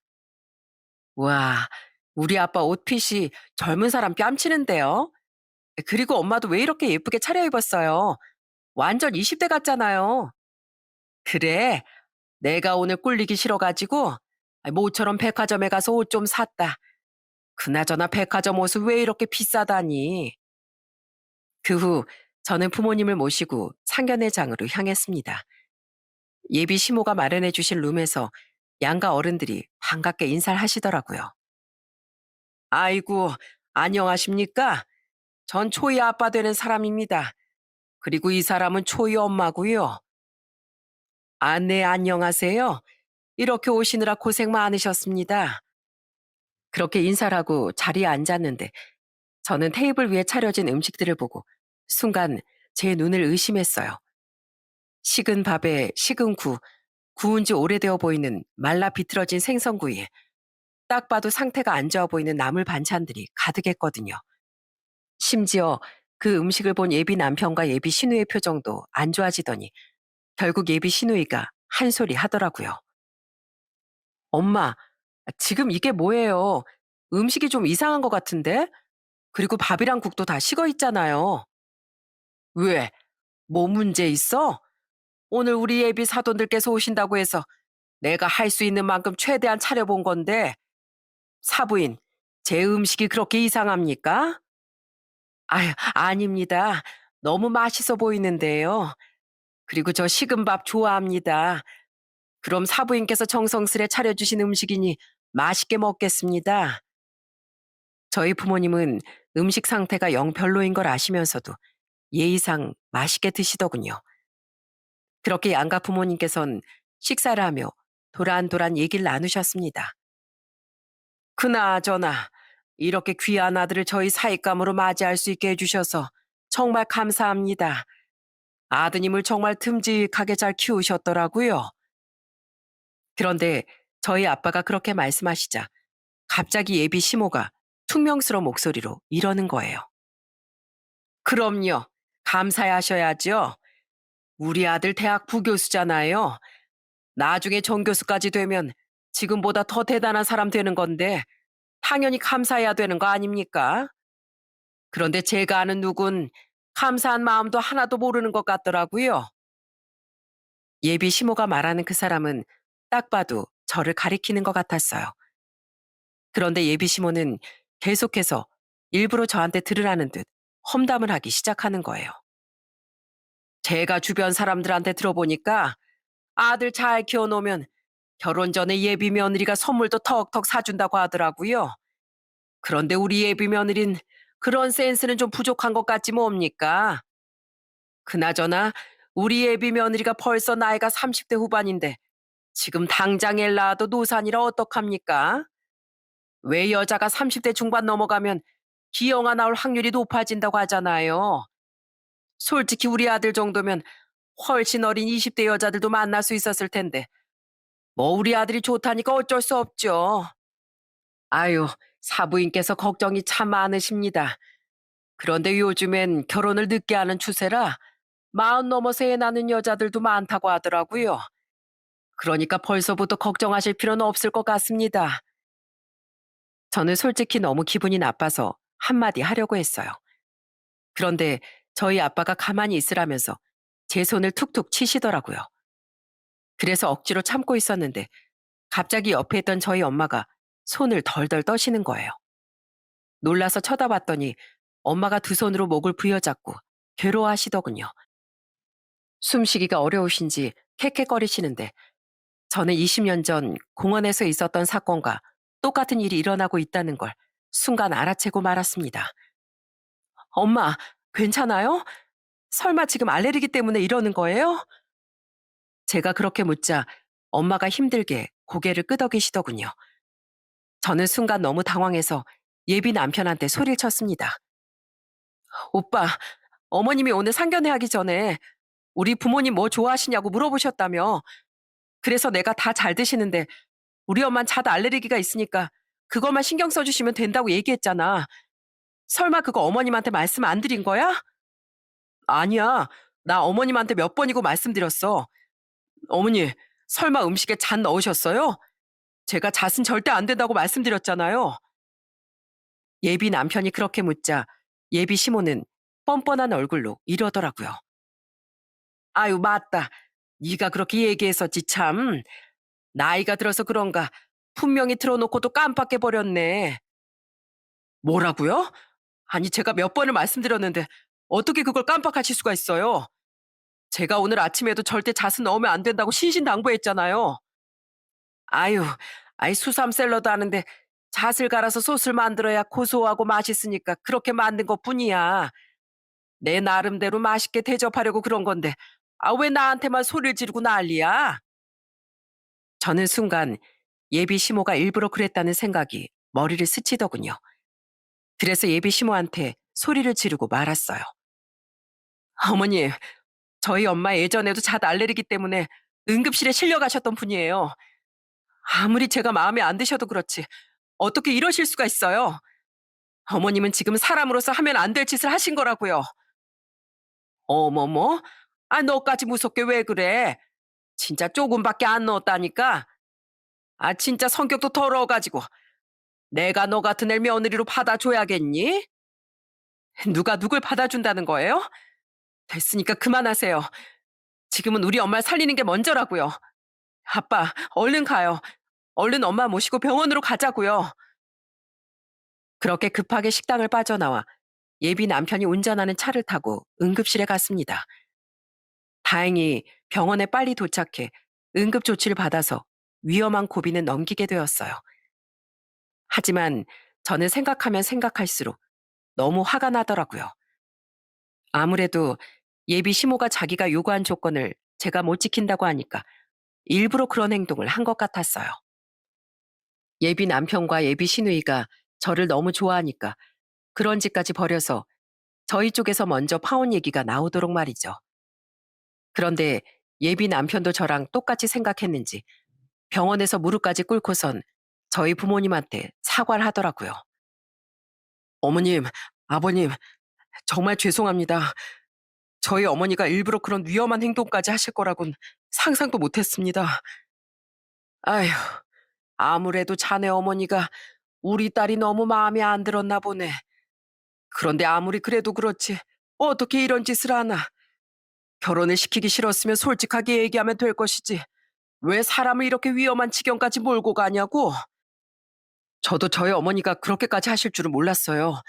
와, 우리 아빠 옷핏이 젊은 사람 뺨치는데요? 그리고 엄마도 왜 이렇게 예쁘게 차려입었어요? 완전 20대 같잖아요. 그래, 내가 오늘 꿀리기 싫어가지고 모처럼 백화점에 가서 옷 좀 샀다. 그나저나 백화점 옷은 왜 이렇게 비싸다니? 그 후 저는 부모님을 모시고 상견례장으로 향했습니다. 예비 시모가 마련해 주신 룸에서 양가 어른들이 반갑게 인사를 하시더라고요. 아이고, 안녕하십니까? 전 초이 아빠 되는 사람입니다. 그리고 이 사람은 초이 엄마고요. 아, 네, 안녕하세요. 이렇게 오시느라 고생 많으셨습니다. 그렇게 인사를 하고 자리에 앉았는데 저는 테이블 위에 차려진 음식들을 보고 순간 제 눈을 의심했어요. 식은 밥에 식은 구, 구운 지 오래되어 보이는 말라 비틀어진 생선구이에 딱 봐도 상태가 안 좋아 보이는 나물 반찬들이 가득했거든요. 심지어 그 음식을 본 예비 남편과 예비 시누이의 표정도 안 좋아지더니 결국 예비 시누이가 한 소리 하더라고요. 엄마, 지금 이게 뭐예요? 음식이 좀 이상한 것 같은데? 그리고 밥이랑 국도 다 식어 있잖아요. 왜? 뭐 문제 있어? 오늘 우리 예비 사돈들께서 오신다고 해서 내가 할 수 있는 만큼 최대한 차려본 건데 사부인, 제 음식이 그렇게 이상합니까? 아유, 아닙니다. 너무 맛있어 보이는데요. 그리고 저 식은 밥 좋아합니다. 그럼 사부인께서 정성스레 차려주신 음식이니 맛있게 먹겠습니다. 저희 부모님은 음식 상태가 영 별로인 걸 아시면서도 예의상 맛있게 드시더군요. 그렇게 양가 부모님께선 식사를 하며 도란도란 얘기를 나누셨습니다. 그나저나 이렇게 귀한 아들을 저희 사익감으로 맞이할 수 있게 해주셔서 정말 감사합니다. 아드님을 정말 듬직하게 잘 키우셨더라고요. 그런데 저희 아빠가 그렇게 말씀하시자 갑자기 예비 시모가 퉁명스러운 목소리로 이러는 거예요. 그럼요. 감사해 하셔야죠. 우리 아들 대학 부교수잖아요. 나중에 정교수까지 되면 지금보다 더 대단한 사람 되는 건데 당연히 감사해야 되는 거 아닙니까? 그런데 제가 아는 누군 감사한 마음도 하나도 모르는 것 같더라고요. 예비 시모가 말하는 그 사람은 딱 봐도 저를 가리키는 것 같았어요. 그런데 예비 시모는 계속해서 일부러 저한테 들으라는 듯 험담을 하기 시작하는 거예요. 제가 주변 사람들한테 들어보니까 아들 잘 키워놓으면 결혼 전에 예비 며느리가 선물도 턱턱 사준다고 하더라고요. 그런데 우리 예비 며느린 그런 센스는 좀 부족한 것 같지 뭡니까? 그나저나 우리 예비 며느리가 벌써 나이가 30대 후반인데 지금 당장 애 낳아도 노산이라 어떡합니까? 왜 여자가 30대 중반 넘어가면 기형아 나올 확률이 높아진다고 하잖아요. 솔직히 우리 아들 정도면 훨씬 어린 20대 여자들도 만날 수 있었을 텐데 뭐 우리 아들이 좋다니까 어쩔 수 없죠. 아유, 사부인께서 걱정이 참 많으십니다. 그런데 요즘엔 결혼을 늦게 하는 추세라 마흔 넘어서 애 낳는 여자들도 많다고 하더라고요. 그러니까 벌써부터 걱정하실 필요는 없을 것 같습니다. 저는 솔직히 너무 기분이 나빠서 한마디 하려고 했어요. 그런데 저희 아빠가 가만히 있으라면서 제 손을 툭툭 치시더라고요. 그래서 억지로 참고 있었는데 갑자기 옆에 있던 저희 엄마가 손을 덜덜 떠시는 거예요. 놀라서 쳐다봤더니 엄마가 두 손으로 목을 부여잡고 괴로워하시더군요. 숨쉬기가 어려우신지 캑캑거리시는데 저는 20년 전 공원에서 있었던 사건과 똑같은 일이 일어나고 있다는 걸 순간 알아채고 말았습니다. 엄마, 괜찮아요? 설마 지금 알레르기 때문에 이러는 거예요? 제가 그렇게 묻자 엄마가 힘들게 고개를 끄덕이시더군요. 저는 순간 너무 당황해서 예비 남편한테 소리를 쳤습니다. 오빠, 어머님이 오늘 상견례 하기 전에 우리 부모님 뭐 좋아하시냐고 물어보셨다며. 그래서 내가 다 잘 드시는데 우리 엄만 잣 알레르기가 있으니까 그것만 신경 써주시면 된다고 얘기했잖아. 설마 그거 어머님한테 말씀 안 드린 거야? 아니야. 나 어머님한테 몇 번이고 말씀드렸어. 어머니, 설마 음식에 잣 넣으셨어요? 제가 잣은 절대 안 된다고 말씀드렸잖아요. 예비 남편이 그렇게 묻자 예비 시모는 뻔뻔한 얼굴로 이러더라고요. 아유, 맞다. 네가 그렇게 얘기했었지 참. 나이가 들어서 그런가 분명히 틀어놓고도 깜빡해버렸네. 뭐라고요? 아니 제가 몇 번을 말씀드렸는데 어떻게 그걸 깜빡하실 수가 있어요? 제가 오늘 아침에도 절대 잣은 넣으면 안 된다고 신신당부했잖아요. 아유, 아이 수삼 샐러드 하는데 잣을 갈아서 소스를 만들어야 고소하고 맛있으니까 그렇게 만든 것뿐이야. 내 나름대로 맛있게 대접하려고 그런 건데 아 왜 나한테만 소리를 지르고 난리야? 저는 순간 예비 시모가 일부러 그랬다는 생각이 머리를 스치더군요. 그래서 예비 시모한테 소리를 지르고 말았어요. 어머니, 저희 엄마 예전에도 잣 알레르기 때문에 응급실에 실려가셨던 분이에요. 아무리 제가 마음에 안 드셔도 그렇지 어떻게 이러실 수가 있어요? 어머님은 지금 사람으로서 하면 안 될 짓을 하신 거라고요. 어머머? 아, 너까지 무섭게 왜 그래? 진짜 조금밖에 안 넣었다니까? 아, 진짜 성격도 더러워가지고 내가 너 같은 애 며느리로 받아줘야겠니? 누가 누굴 받아준다는 거예요? 됐으니까 그만하세요. 지금은 우리 엄마를 살리는 게 먼저라고요. 아빠, 얼른 가요. 얼른 엄마 모시고 병원으로 가자고요. 그렇게 급하게 식당을 빠져나와 예비 남편이 운전하는 차를 타고 응급실에 갔습니다. 다행히 병원에 빨리 도착해 응급 조치를 받아서 위험한 고비는 넘기게 되었어요. 하지만 저는 생각하면 생각할수록 너무 화가 나더라고요. 아무래도 예비 시모가 자기가 요구한 조건을 제가 못 지킨다고 하니까 일부러 그런 행동을 한 것 같았어요. 예비 남편과 예비 시누이가 저를 너무 좋아하니까 그런 짓까지 벌여서 저희 쪽에서 먼저 파혼 얘기가 나오도록 말이죠. 그런데 예비 남편도 저랑 똑같이 생각했는지 병원에서 무릎까지 꿇고선 저희 부모님한테 사과를 하더라고요. 어머님, 아버님, 정말 죄송합니다. 저희 어머니가 일부러 그런 위험한 행동까지 하실 거라곤 상상도 못했습니다. 아휴, 아무래도 자네 어머니가 우리 딸이 너무 마음에 안 들었나 보네. 그런데 아무리 그래도 그렇지 어떻게 이런 짓을 하나. 결혼을 시키기 싫었으면 솔직하게 얘기하면 될 것이지. 왜 사람을 이렇게 위험한 지경까지 몰고 가냐고. 저도 저희 어머니가 그렇게까지 하실 줄은 몰랐어요.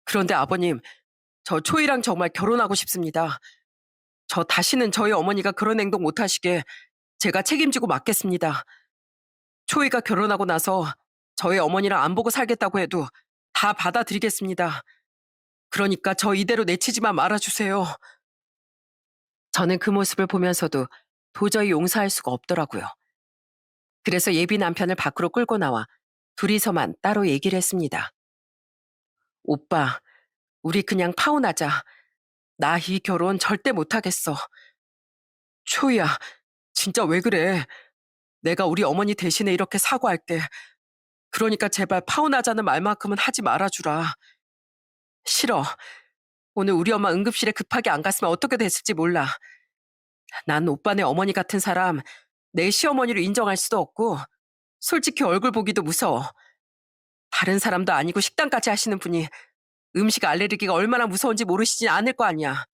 그런데 아버님, 저 초이랑 정말 결혼하고 싶습니다. 저 다시는 저희 어머니가 그런 행동 못하시게 제가 책임지고 맡겠습니다. 초이가 결혼하고 나서 저희 어머니랑 안 보고 살겠다고 해도 다 받아들이겠습니다. 그러니까 저 이대로 내치지만 말아주세요. 저는 그 모습을 보면서도 도저히 용서할 수가 없더라고요. 그래서 예비 남편을 밖으로 끌고 나와 둘이서만 따로 얘기를 했습니다. 오빠, 우리 그냥 파혼하자. 나 이 결혼 절대 못하겠어. 초이야, 진짜 왜 그래? 내가 우리 어머니 대신에 이렇게 사과할게. 그러니까 제발 파혼하자는 말만큼은 하지 말아주라. 싫어. 오늘 우리 엄마 응급실에 급하게 안 갔으면 어떻게 됐을지 몰라. 난 오빠네 어머니 같은 사람 내 시어머니로 인정할 수도 없고 솔직히 얼굴 보기도 무서워. 다른 사람도 아니고 식당까지 하시는 분이 음식 알레르기가 얼마나 무서운지 모르시진 않을 거 아니야.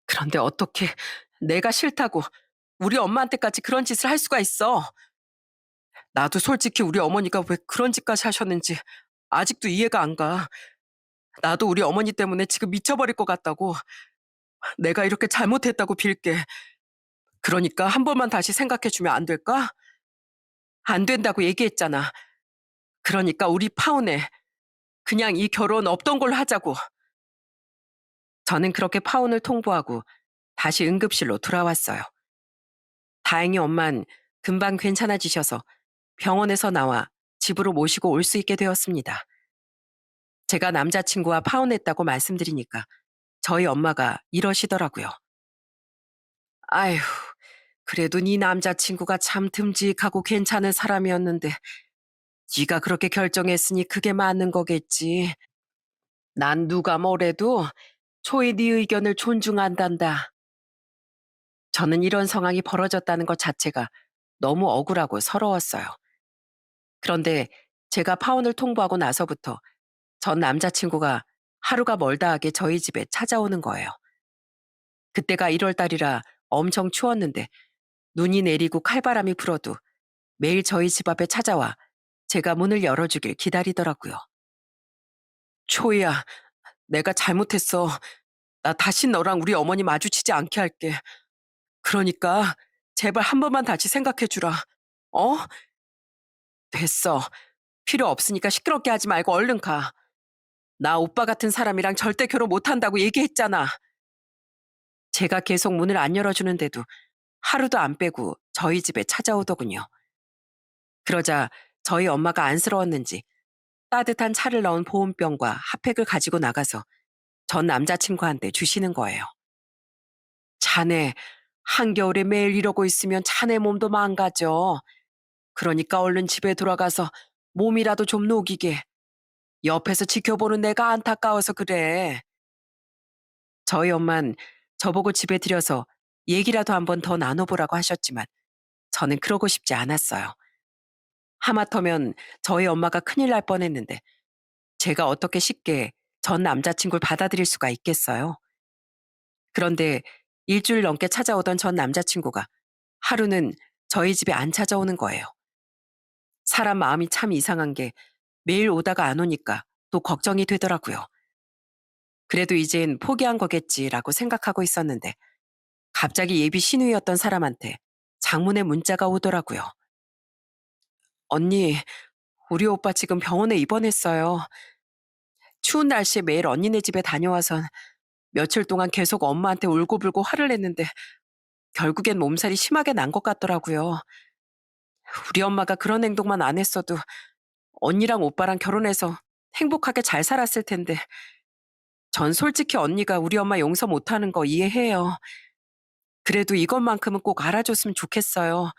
그런데 어떻게 내가 싫다고 우리 엄마한테까지 그런 짓을 할 수가 있어. 나도 솔직히 우리 어머니가 왜 그런 짓까지 하셨는지 아직도 이해가 안 가. 나도 우리 어머니 때문에 지금 미쳐버릴 것 같다고. 내가 이렇게 잘못했다고 빌게. 그러니까 한 번만 다시 생각해주면 안 될까? 안 된다고 얘기했잖아. 그러니까 우리 파혼해. 그냥 이 결혼 없던 걸로 하자고. 저는 그렇게 파혼을 통보하고 다시 응급실로 돌아왔어요. 다행히 엄만 금방 괜찮아지셔서 병원에서 나와 집으로 모시고 올 수 있게 되었습니다. 제가 남자친구와 파혼했다고 말씀드리니까 저희 엄마가 이러시더라고요. 아휴, 그래도 네 남자친구가 참 듬직하고 괜찮은 사람이었는데 네가 그렇게 결정했으니 그게 맞는 거겠지. 난 누가 뭐래도 초이 네 의견을 존중한단다. 저는 이런 상황이 벌어졌다는 것 자체가 너무 억울하고 서러웠어요. 그런데 제가 파혼을 통보하고 나서부터 전 남자친구가 하루가 멀다 하게 저희 집에 찾아오는 거예요. 그때가 1월 달이라 엄청 추웠는데 눈이 내리고 칼바람이 불어도 매일 저희 집 앞에 찾아와 제가 문을 열어주길 기다리더라고요. 초이야, 내가 잘못했어. 나 다신 너랑 우리 어머니 마주치지 않게 할게. 그러니까 제발 한 번만 다시 생각해주라. 어? 됐어. 필요 없으니까 시끄럽게 하지 말고 얼른 가. 나 오빠 같은 사람이랑 절대 결혼 못한다고 얘기했잖아. 제가 계속 문을 안 열어주는데도 하루도 안 빼고 저희 집에 찾아오더군요. 그러자 저희 엄마가 안쓰러웠는지 따뜻한 차를 넣은 보온병과 핫팩을 가지고 나가서 전 남자친구한테 주시는 거예요. 자네, 한겨울에 매일 이러고 있으면 자네 몸도 망가져. 그러니까 얼른 집에 돌아가서 몸이라도 좀 녹이게. 옆에서 지켜보는 내가 안타까워서 그래. 저희 엄만 저보고 집에 들여서 얘기라도 한번 더 나눠보라고 하셨지만 저는 그러고 싶지 않았어요. 하마터면 저희 엄마가 큰일 날 뻔했는데 제가 어떻게 쉽게 전 남자친구를 받아들일 수가 있겠어요. 그런데 일주일 넘게 찾아오던 전 남자친구가 하루는 저희 집에 안 찾아오는 거예요. 사람 마음이 참 이상한 게 매일 오다가 안 오니까 또 걱정이 되더라고요. 그래도 이젠 포기한 거겠지라고 생각하고 있었는데 갑자기 예비 신우이였던 사람한테 장문의 문자가 오더라고요. 언니, 우리 오빠 지금 병원에 입원했어요. 추운 날씨에 매일 언니네 집에 다녀와선 며칠 동안 계속 엄마한테 울고불고 화를 냈는데 결국엔 몸살이 심하게 난 것 같더라고요. 우리 엄마가 그런 행동만 안 했어도 언니랑 오빠랑 결혼해서 행복하게 잘 살았을 텐데 전 솔직히 언니가 우리 엄마 용서 못하는 거 이해해요. 그래도 이것만큼은 꼭 알아줬으면 좋겠어요.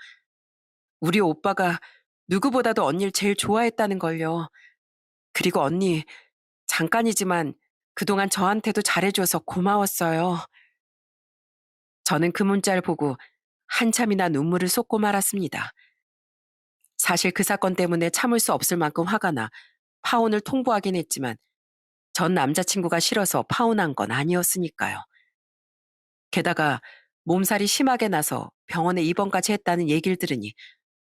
우리 오빠가 누구보다도 언니를 제일 좋아했다는 걸요. 그리고 언니, 잠깐이지만 그동안 저한테도 잘해줘서 고마웠어요. 저는 그 문자를 보고 한참이나 눈물을 쏟고 말았습니다. 사실 그 사건 때문에 참을 수 없을 만큼 화가 나 파혼을 통보하긴 했지만 전 남자친구가 싫어서 파혼한 건 아니었으니까요. 게다가 몸살이 심하게 나서 병원에 입원까지 했다는 얘기를 들으니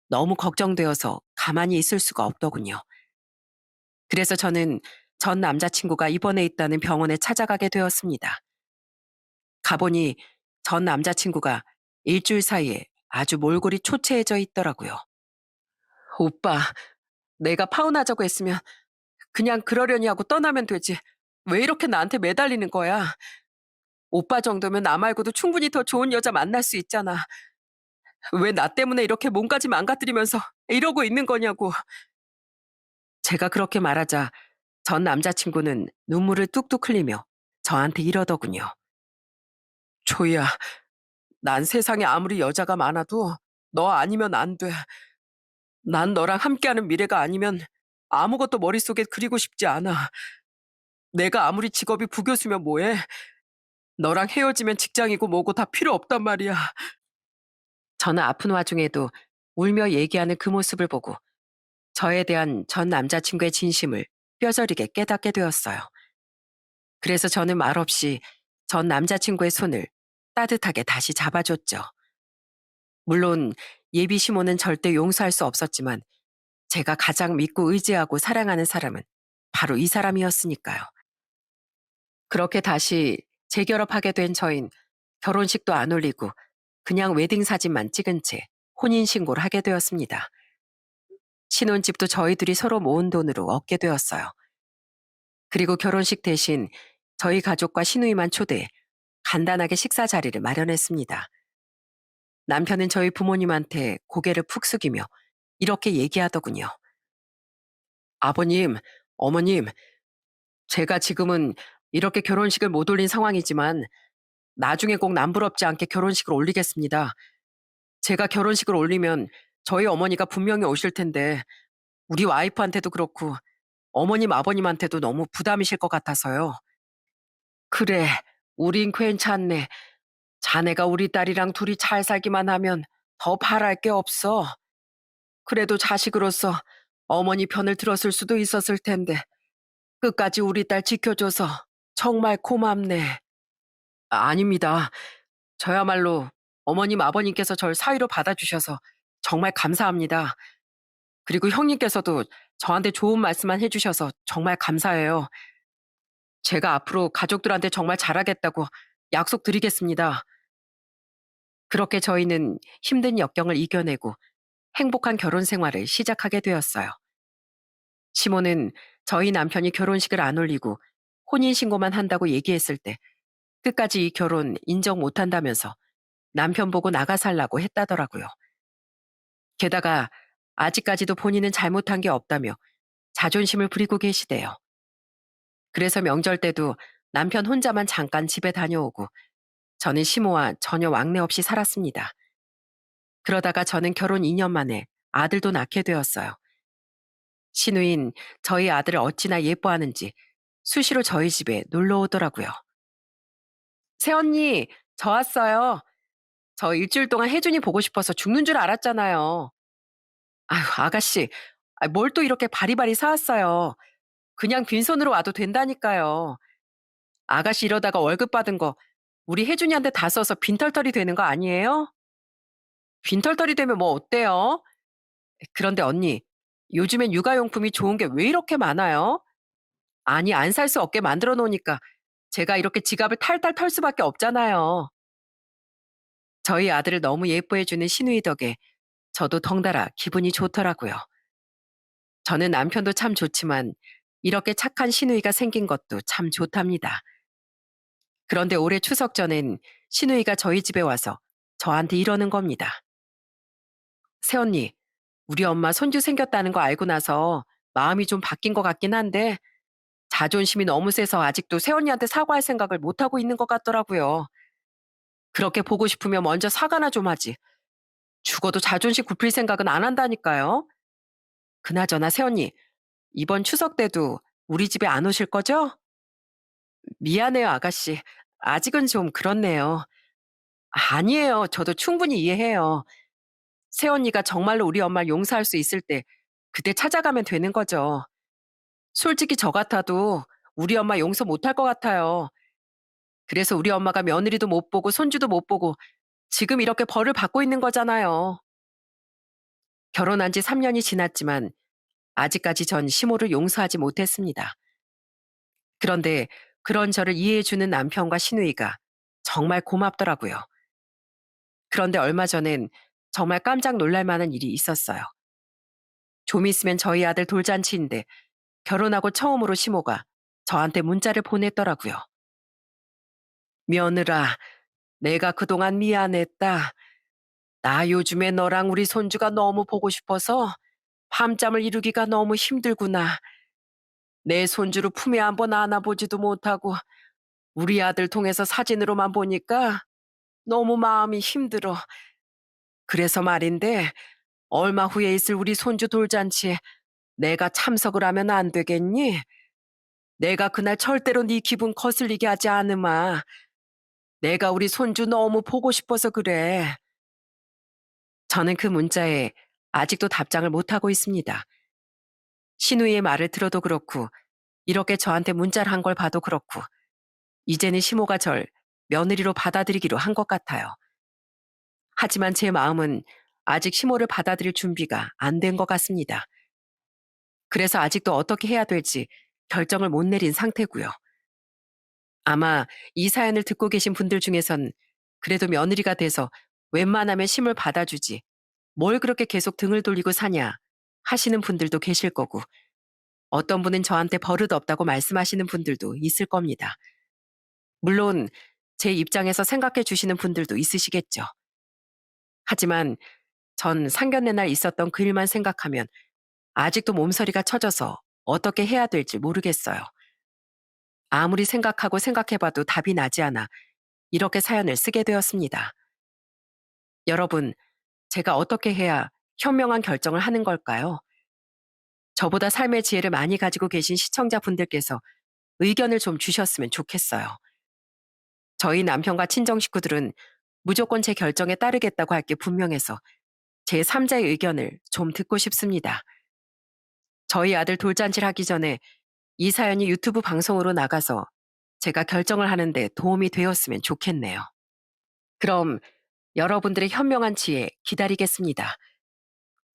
너무 걱정되어서 가만히 있을 수가 없더군요. 그래서 저는 전 남자친구가 입원해 있다는 병원에 찾아가게 되었습니다. 가보니 전 남자친구가 일주일 사이에 아주 몰골이 초췌해져 있더라고요. 오빠, 내가 파혼하자고 했으면 그냥 그러려니 하고 떠나면 되지. 왜 이렇게 나한테 매달리는 거야? 오빠 정도면 나 말고도 충분히 더 좋은 여자 만날 수 있잖아. 왜 나 때문에 이렇게 몸까지 망가뜨리면서 이러고 있는 거냐고. 제가 그렇게 말하자 전 남자친구는 눈물을 뚝뚝 흘리며 저한테 이러더군요. 조이야, 난 세상에 아무리 여자가 많아도 너 아니면 안 돼. 난 너랑 함께하는 미래가 아니면 아무것도 머릿속에 그리고 싶지 않아. 내가 아무리 직업이 부교수면 뭐해? 너랑 헤어지면 직장이고 뭐고 다 필요 없단 말이야. 저는 아픈 와중에도 울며 얘기하는 그 모습을 보고 저에 대한 전 남자친구의 진심을 뼈저리게 깨닫게 되었어요. 그래서 저는 말없이 전 남자친구의 손을 따뜻하게 다시 잡아줬죠. 물론 예비 시모는 절대 용서할 수 없었지만 제가 가장 믿고 의지하고 사랑하는 사람은 바로 이 사람이었으니까요. 그렇게 다시 재결합하게 된 저흰 결혼식도 안 올리고 그냥 웨딩 사진만 찍은 채 혼인신고를 하게 되었습니다. 신혼집도 저희들이 서로 모은 돈으로 얻게 되었어요. 그리고 결혼식 대신 저희 가족과 시누이만 초대해 간단하게 식사 자리를 마련했습니다. 남편은 저희 부모님한테 고개를 푹 숙이며 이렇게 얘기하더군요. 아버님, 어머님, 제가 지금은 이렇게 결혼식을 못 올린 상황이지만 나중에 꼭 남부럽지 않게 결혼식을 올리겠습니다. 제가 결혼식을 올리면 저희 어머니가 분명히 오실 텐데 우리 와이프한테도 그렇고 어머님, 아버님한테도 너무 부담이실 것 같아서요. 그래, 우린 괜찮네. 자네가 우리 딸이랑 둘이 잘 살기만 하면 더 바랄 게 없어. 그래도 자식으로서 어머니 편을 들었을 수도 있었을 텐데 끝까지 우리 딸 지켜줘서 정말 고맙네. 아닙니다. 저야말로 어머님, 아버님께서 절 사위로 받아주셔서 정말 감사합니다. 그리고 형님께서도 저한테 좋은 말씀만 해주셔서 정말 감사해요. 제가 앞으로 가족들한테 정말 잘하겠다고 약속드리겠습니다. 그렇게 저희는 힘든 역경을 이겨내고 행복한 결혼 생활을 시작하게 되었어요. 시모는 저희 남편이 결혼식을 안 올리고 혼인신고만 한다고 얘기했을 때 끝까지 이 결혼 인정 못한다면서 남편 보고 나가 살라고 했다더라고요. 게다가 아직까지도 본인은 잘못한 게 없다며 자존심을 부리고 계시대요. 그래서 명절 때도 남편 혼자만 잠깐 집에 다녀오고 저는 시모와 전혀 왕래 없이 살았습니다. 그러다가 저는 결혼 2년 만에 아들도 낳게 되었어요. 시누인 저희 아들을 어찌나 예뻐하는지 수시로 저희 집에 놀러 오더라고요. 새언니, 저 왔어요. 저 일주일 동안 혜준이 보고 싶어서 죽는 줄 알았잖아요. 아유, 아가씨, 뭘 또 이렇게 바리바리 사왔어요. 그냥 빈손으로 와도 된다니까요. 아가씨 이러다가 월급 받은 거 우리 혜준이한테 다 써서 빈털터리 되는 거 아니에요? 빈털터리 되면 뭐 어때요? 그런데 언니, 요즘엔 육아용품이 좋은 게 왜 이렇게 많아요? 아니, 안 살 수 없게 만들어 놓으니까 제가 이렇게 지갑을 탈탈 털 수밖에 없잖아요. 저희 아들을 너무 예뻐해주는 시누이 덕에 저도 덩달아 기분이 좋더라고요. 저는 남편도 참 좋지만 이렇게 착한 시누이가 생긴 것도 참 좋답니다. 그런데 올해 추석 전엔 시누이가 저희 집에 와서 저한테 이러는 겁니다. 새언니, 우리 엄마 손주 생겼다는 거 알고 나서 마음이 좀 바뀐 것 같긴 한데 자존심이 너무 세서 아직도 새언니한테 사과할 생각을 못하고 있는 것 같더라고요. 그렇게 보고 싶으면 먼저 사과나 좀 하지. 죽어도 자존심 굽힐 생각은 안 한다니까요. 그나저나 새언니, 이번 추석 때도 우리 집에 안 오실 거죠? 미안해요, 아가씨. 아직은 좀 그렇네요. 아니에요. 저도 충분히 이해해요. 새언니가 정말로 우리 엄마를 용서할 수 있을 때 그때 찾아가면 되는 거죠. 솔직히 저 같아도 우리 엄마 용서 못할 것 같아요. 그래서 우리 엄마가 며느리도 못 보고 손주도 못 보고 지금 이렇게 벌을 받고 있는 거잖아요. 결혼한 지 3년이 지났지만 아직까지 전 시모를 용서하지 못했습니다. 그런데 그런 저를 이해해주는 남편과 시누이가 정말 고맙더라고요. 그런데 얼마 전엔 정말 깜짝 놀랄 만한 일이 있었어요. 좀 있으면 저희 아들 돌잔치인데 결혼하고 처음으로 시모가 저한테 문자를 보냈더라고요. 며느라, 내가 그동안 미안했다. 나 요즘에 너랑 우리 손주가 너무 보고 싶어서 밤잠을 이루기가 너무 힘들구나. 내 손주를 품에 한번 안아보지도 못하고 우리 아들 통해서 사진으로만 보니까 너무 마음이 힘들어. 그래서 말인데 얼마 후에 있을 우리 손주 돌잔치에 내가 참석을 하면 안 되겠니? 내가 그날 절대로 네 기분 거슬리게 하지 않으마. 내가 우리 손주 너무 보고 싶어서 그래. 저는 그 문자에 아직도 답장을 못하고 있습니다. 신우이의 말을 들어도 그렇고 이렇게 저한테 문자를 한 걸 봐도 그렇고 이제는 시모가 절 며느리로 받아들이기로 한 것 같아요. 하지만 제 마음은 아직 시모를 받아들일 준비가 안 된 것 같습니다. 그래서 아직도 어떻게 해야 될지 결정을 못 내린 상태고요. 아마 이 사연을 듣고 계신 분들 중에선 그래도 며느리가 돼서 웬만하면 심을 받아주지 뭘 그렇게 계속 등을 돌리고 사냐 하시는 분들도 계실 거고 어떤 분은 저한테 버릇 없다고 말씀하시는 분들도 있을 겁니다. 물론 제 입장에서 생각해 주시는 분들도 있으시겠죠. 하지만 전 상견례 날 있었던 그 일만 생각하면 아직도 몸서리가 쳐져서 어떻게 해야 될지 모르겠어요. 아무리 생각하고 생각해봐도 답이 나지 않아 이렇게 사연을 쓰게 되었습니다. 여러분, 제가 어떻게 해야 현명한 결정을 하는 걸까요? 저보다 삶의 지혜를 많이 가지고 계신 시청자분들께서 의견을 좀 주셨으면 좋겠어요. 저희 남편과 친정 식구들은 무조건 제 결정에 따르겠다고 할 게 분명해서 제 3자의 의견을 좀 듣고 싶습니다. 저희 아들 돌잔치를 하기 전에 이 사연이 유튜브 방송으로 나가서 제가 결정을 하는데 도움이 되었으면 좋겠네요. 그럼 여러분들의 현명한 지혜 기다리겠습니다.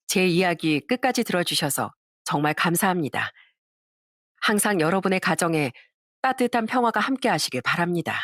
제 이야기 끝까지 들어주셔서 정말 감사합니다. 항상 여러분의 가정에 따뜻한 평화가 함께 하시길 바랍니다.